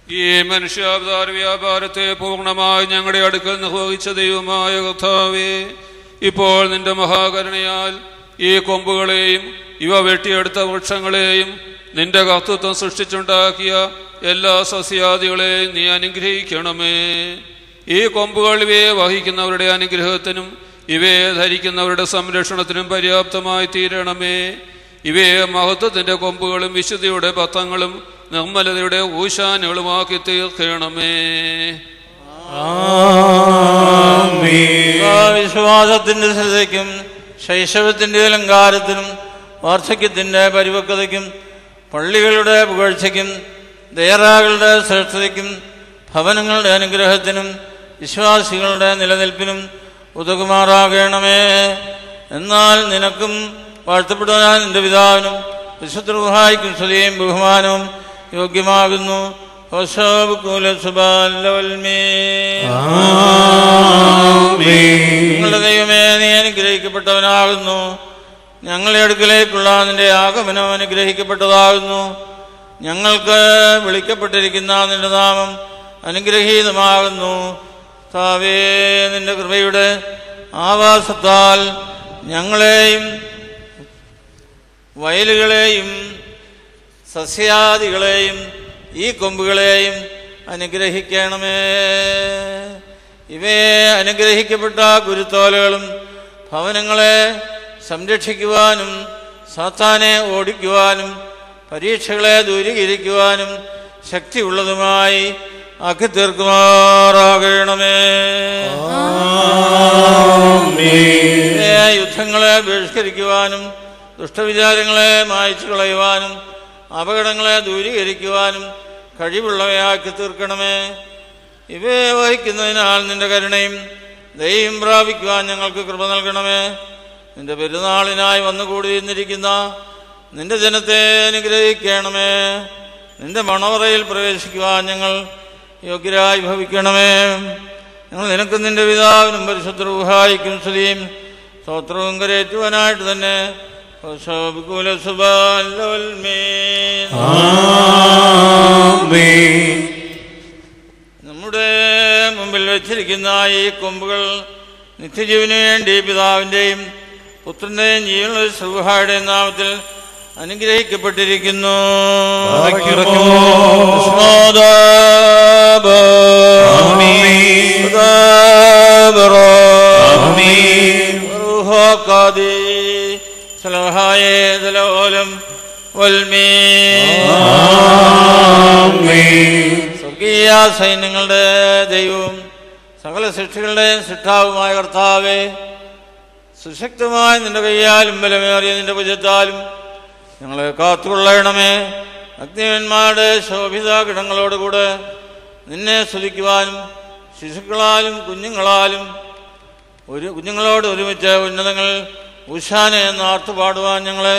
ഈ മനുഷ്യാവതാര വ്യാപാരത്തെ പൂർണ്ണമായി ഞങ്ങളുടെ അടുക്കൽ നിർവഹിച്ച ദൈവമായ കർത്താവേ, ഇപ്പോൾ നിന്റെ മഹാകരുണയാൽ ഈ കൊമ്പുകളെയും ഇവ വെട്ടിയെടുത്ത വൃക്ഷങ്ങളെയും നിന്റെ കർത്തൃത്വം സൃഷ്ടിച്ചുണ്ടാക്കിയ എല്ലാ സസ്യാദികളെയും നീ അനുഗ്രഹിക്കണമേ. ഈ കൊമ്പുകൾ ഇവയെ വഹിക്കുന്നവരുടെ അനുഗ്രഹത്തിനും ഇവയെ ധരിക്കുന്നവരുടെ സംരക്ഷണത്തിനും പര്യാപ്തമായി തീരണമേ. ഇവയെ മഹത്വത്തിന്റെ കൊമ്പുകളും വിശുദ്ധിയുടെ പത്തങ്ങളും നിർമ്മലതയുടെ ഊശാനുകളുമാക്കി തീർക്കണമേ. വിശ്വാസത്തിന്റെ ശ്രദ്ധയ്ക്കും ശൈശവത്തിന്റെ അലങ്കാരത്തിനും വാർദ്ധക്യത്തിന്റെ പരിപക്വതയ്ക്കും പള്ളികളുടെ പുകഴ്ചയ്ക്കും ദേറാകളുടെ ശ്രേഷ്ഠതയ്ക്കും ഭവനങ്ങളുടെ അനുഗ്രഹത്തിനും വിശ്വാസികളുടെ നിലനിൽപ്പിനും ഉതകുമാറാകണമേ. എന്നാൽ നിനക്കും വാഴ്ത്തപ്പെടുവാൻ നിന്റെ പിതാവിനും വിശുദ്ധ റൂഹായിക്കും സ്തുതിയും ബഹുമാനവും യോഗ്യമാകുന്നു. നിങ്ങളുടെ ദൈവമേ, നീ അനുഗ്രഹിക്കപ്പെട്ടവനാകുന്നു. ഞങ്ങളുടെ അടുക്കലേക്കുള്ള നിന്റെ ആഗമനം അനുഗ്രഹിക്കപ്പെട്ടതാകുന്നു. ഞങ്ങൾക്ക് വിളിക്കപ്പെട്ടിരിക്കുന്ന നിന്റെ നാമം അനുഗ്രഹീതമാകുന്നു. താവേ, നിന്റെ കൃപയുടെ ആവാസത്താൽ ഞങ്ങളെയും വയലുകളെയും സസ്യാദികളെയും ഈ കൊമ്പുകളെയും അനുഗ്രഹിക്കണമേ. ഇവയെ അനുഗ്രഹിക്കപ്പെട്ട കുരുത്തോലകളും ഭവനങ്ങളെ സംരക്ഷിക്കുവാനും സാത്താനെ ഓടിക്കുവാനും പരീക്ഷകളെ ദൂരീകരിക്കുവാനും ശക്തിയുള്ളതുമായി ആക്കി തീർക്കുമാറാകണമേ. യുദ്ധങ്ങളെ ബഹിഷ്കരിക്കുവാനും ദുഷ്ടവിചാരങ്ങളെ മായ്ച്ചു കളയുവാനും അപകടങ്ങളെ ദൂരീകരിക്കുവാനും കഴിവുള്ളവയാക്കി തീർക്കണമേ. ഇവയെ വഹിക്കുന്നതിനാൽ നിന്റെ കരുണയും ദയയും പ്രാപിക്കുവാൻ ഞങ്ങൾക്ക് കൃപ നൽകണമേ. നിന്റെ പെരുന്നാളിനായി വന്നുകൂടിയിരിക്കുന്ന നിന്റെ ജനത്തെ അനുഗ്രഹിക്കണമേ. നിന്റെ മണവറയിൽ പ്രവേശിക്കുവാൻ ഞങ്ങൾ യോഗ്യരായി ഭവിക്കണമേ. ഞങ്ങൾ നിനക്ക് നിന്റെ പിതാവിനും പരിശുദ്ധ റൂഹായിക്കും സ്തുതിയും സ്തോത്രവും കരേറ്റുവാനായിട്ട് തന്നെ നമ്മുടെ മുമ്പിൽ വെച്ചിരിക്കുന്ന ഈ കൊമ്പുകൾ നിത്യജീവന് വേണ്ടി പിതാവിൻ്റെയും പുത്രന്റെയും ജീവനുള്ള റൂഹായുടെയും നാമത്തിൽ അനുഗ്രഹിക്കപ്പെട്ടിരിക്കുന്നു. സ്വർഗീയ സൈന്യങ്ങളുടെ ദൈവവും സകല സൃഷ്ടികളുടെയും സൃഷ്ടാവുമായ കർത്താവേ, സുശക്തമായ നിന്റെ കയ്യാലും ബലമേറിയ നിന്റെ ഭുജത്താലും ഞങ്ങളെ കാത്തുകൊള്ളണമേ. അഗ്നിവന്മാരുടെ ശോഭിത കിടങ്ങളോടുകൂടെ നിന്നെ സ്തുതിക്കുവാനും ശിശുക്കളാലും കുഞ്ഞുങ്ങളോട് ഒരുമിച്ച് ഉന്നതങ്ങൾ ഉഷാനെ എന്ന് ആർത്തുപാടുവാൻ ഞങ്ങളെ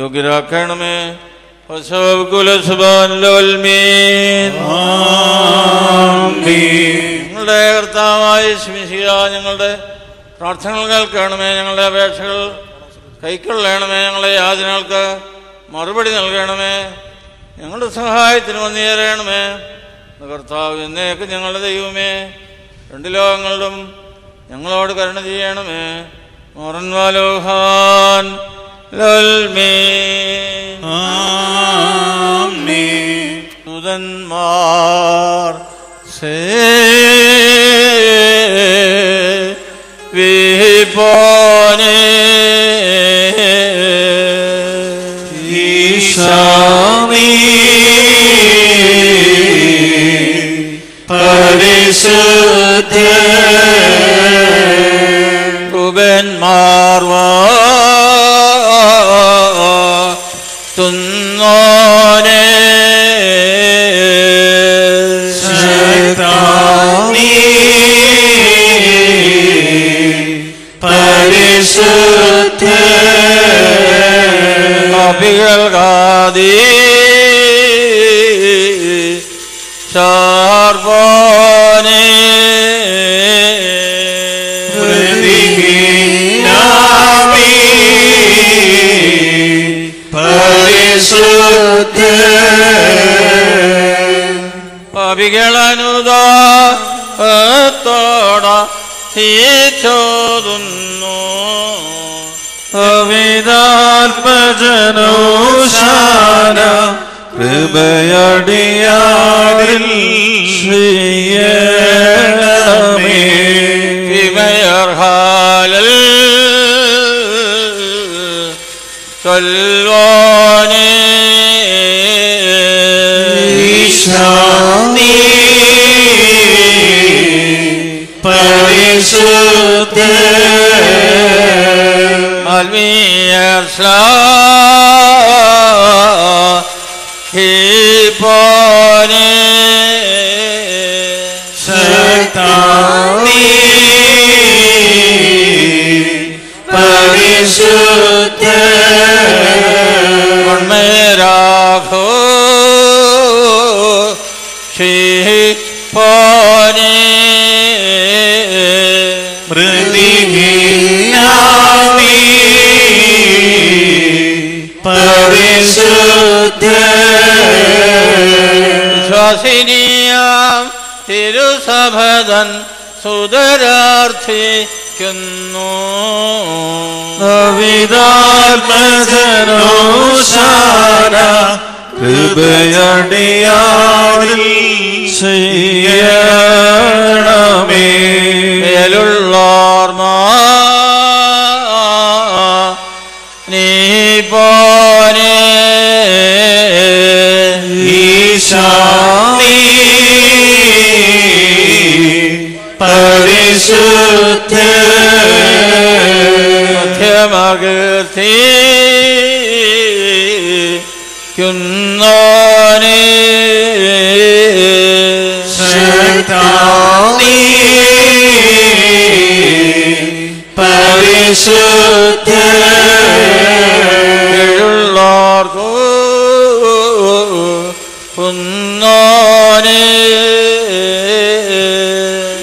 യോഗ്യരാക്കണമേ. ഞങ്ങളുടെ കർത്താവായ ശിമിശിയ ഞങ്ങളുടെ പ്രാർത്ഥനകൾ കേൾക്കണമേ. ഞങ്ങളുടെ അപേക്ഷകൾ കൈക്കൊള്ളണമേ. ഞങ്ങളുടെ യാചനകൾക്ക് മറുപടി നൽകണമേ. ഞങ്ങളുടെ സഹായത്തിന് വന്നുചേരണമേ. കർത്താവ് എന്നേക്ക് ഞങ്ങളുടെ ദൈവമേ, രണ്ട് ലോകങ്ങളിലും ഞങ്ങളോട് കരുണ ചെയ്യണമേ. മോറൻവാലോഹാൻ ദൂതന്മാർ വിപോനെ ഈശാമി പരിശുദ്ധ കുബന്മാർവാ തുന്നോനെ പരിശുദ്ധ കവികൾക്കാദി ശാർവാനെ പരിശുദ്ധ പവികളനുദോട ചോതുന്നു അവിതാത്മജനോശാന കൃപയടിയാരിൽ ശ്രീയണമേ. വിമയർഹാലൽ ചൊല്ലോനേ ഈശാനി പരിശുദ്ധ ഹിപ്പോനെ ശക്താനി പരിശുദ്ധ ഉണ്മരാഘോ മൃതിഹീനാമീ പരിശുദ്ധ വിശ്വാസിനിയാം തിരുസഭതൻ സുതരാർത്ഥിക്കുന്നു. വിദാത്മജനോശാന കൃപയടിയാരിൽ ചെയ്യണമേ. മേലുള്ളോർമ്മ നീ പോനെ ഈശാനി പരിശുദ്ധ മധ്യമകീർത്തി ുന്നോനെ ശക്താനി പരിശുദ്ധ ഉള്ളോർക്കു കുന്നോനെ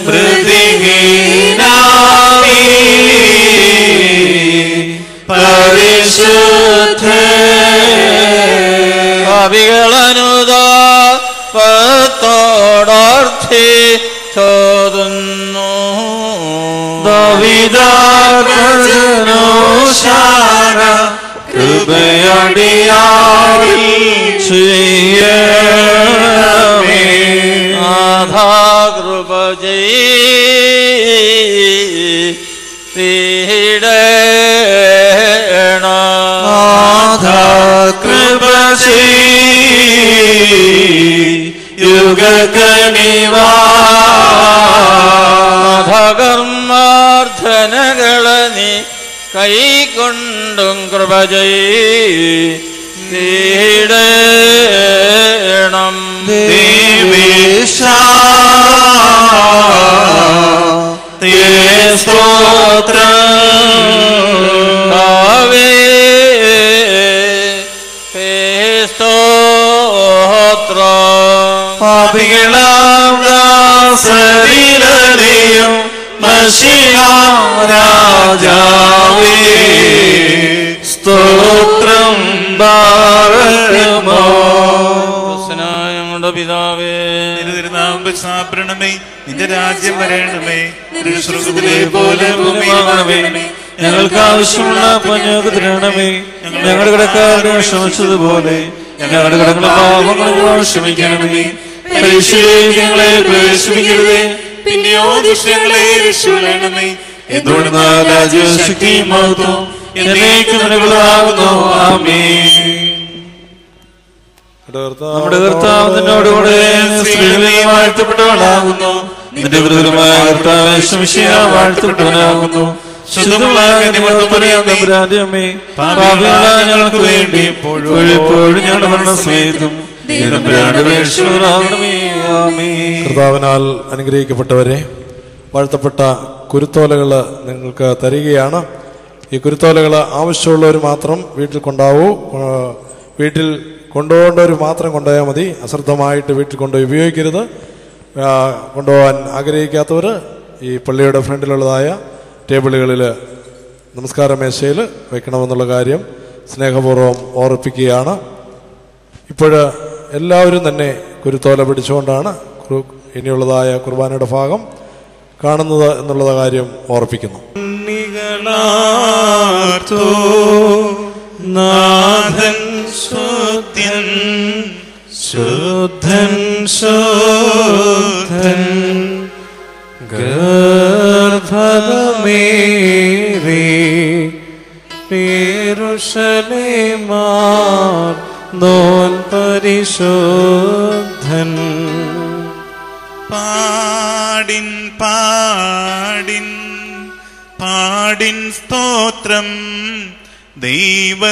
മൃതിഹീനാമി പരിശുദ്ധ കവികളനുദാപത്തോടർത്ഥി ചോദുന്നു. ദാവീദാർജനോശാന കൃപയടിയാരിൽ ചെയ്യണമേ. നാഥാകൃപ ചെയ്യണ കൃപ യുഗകണിവാധകർമാർത്ഥനകളെ നീ കൈകൊണ്ടും കൃപ ചെയ്യണം. ദേവേശ സ്തോത്രം പാപികളാം ദാസരിലറിയും മശിഹാം രാജാവേ സ്തോത്രം ഭാരമോ. ഞങ്ങളുടെ പിതാവേ, സാപ്രണമേ, നിന്റെ രാജ്യം വരണമേ, സ്വർഗ്ഗത്തിലെ പോലെ ഭൂമിയിലുമാകണമേ. ഞങ്ങൾക്ക് ആവശ്യമുള്ള ഞങ്ങൾക്ക് തരണമേ. ഞങ്ങളുടെ കടക്കാരെ ക്ഷമിച്ചതുപോലെ ഞങ്ങളുടെ കടങ്ങളുടെ പാപങ്ങളും ക്ഷമിക്കണമേ. പരീക്ഷയിലേക്ക് ഞങ്ങളെ പ്രവേശിപ്പിക്കരുതേ, പിന്നെയോ ദുഷ്ടങ്ങളെ രക്ഷിക്കണമേ. എന്തുകൊണ്ടെന്നാൽ രാജ്യവും ശക്തിയും മഹത്വവും എന്നേക്കും നിനക്കുള്ളതാകുന്നു. ആമേൻ. നമ്മുടെ കർത്താവ് നിന്നോടുകൂടെ സ്ത്രീകളെ വാഴ്ത്തപ്പെട്ടവളാകുന്നു. നിന്റെ വിരുദ്ധമായ കർത്താവ് ശംശിയ വാഴ്ത്തപ്പെട്ടവനാകുന്നു. ശുദ്ധമായ അമ്മേ, പാപികളായ ഞങ്ങൾക്ക് വേണ്ടി എപ്പോഴും ഞങ്ങളുടെ മരണസമയത്തും കർത്താവിനാൽ അനുഗ്രഹിക്കപ്പെട്ടവരെ, വാഴ്ത്തപ്പെട്ട കുരുത്തോലകൾ നിങ്ങൾക്ക് തരികയാണ്. ഈ കുരുത്തോലകൾ ആവശ്യമുള്ളവർ മാത്രം വീട്ടിൽ കൊണ്ടാവൂ. വീട്ടിൽ കൊണ്ടുപോകേണ്ടവർ മാത്രം കൊണ്ടുപോയാൽ മതി. അശ്രദ്ധമായിട്ട് വീട്ടിൽ കൊണ്ടുപോയി ഉപയോഗിക്കരുത്. കൊണ്ടുപോകാൻ ആഗ്രഹിക്കാത്തവർ ഈ പള്ളിയുടെ ഫ്രണ്ടിലുള്ളതായ ടേബിളുകളിൽ നമസ്കാര മേശയിൽ വയ്ക്കണമെന്നുള്ള കാര്യം സ്നേഹപൂർവ്വം ഓർപ്പിക്കുകയാണ്. ഇപ്പോൾ എല്ലാവരും തന്നെ കുരുത്തോല പിടിച്ചുകൊണ്ടാണ് ഇനിയുള്ളതായ കുർബാനയുടെ ഭാഗം കാണുന്നത് എന്നുള്ള കാര്യം ഓർപ്പിക്കുന്നു. നാഥൻ ശുദ്ധൻ ശുദ്ധൻ ശുദ്ധൻ ഗർഭമേറി യെരൂശലേമാർ നോൻ പരിശുദ്ധൻ. പാടിൻ പാടിൻ പാടിൻ സ്തോത്രം ദൈവസുതനായി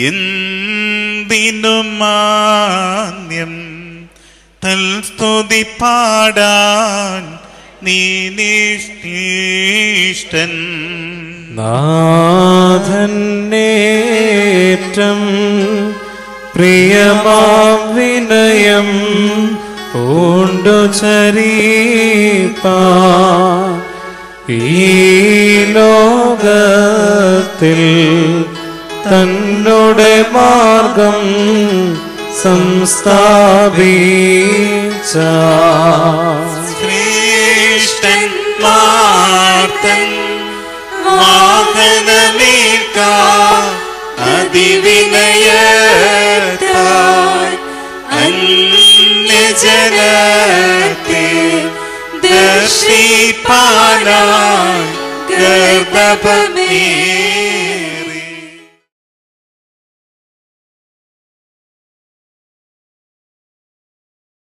എന്തിനും മാന്യം തൽസ്തുതി പാടാൻ നീ നിഷ്ഠിഷ്ടൻ. നാഥന്നേറ്റം പ്രിയമാം വിനയം പൂണ്ട കൊണ്ടു ചരീപ്പാ ഈ ലോകത്തിൽ തന്നോടെ മാർഗം സംസ്ഥാപിച്ച ശ്രേഷ്ഠന്മാർത്തൻ വാഹനമേൽക്കാം അതിവിനയത്താൽ അന്യജനത്തെ ദർശിപ്പാനായി ഗർഭമേ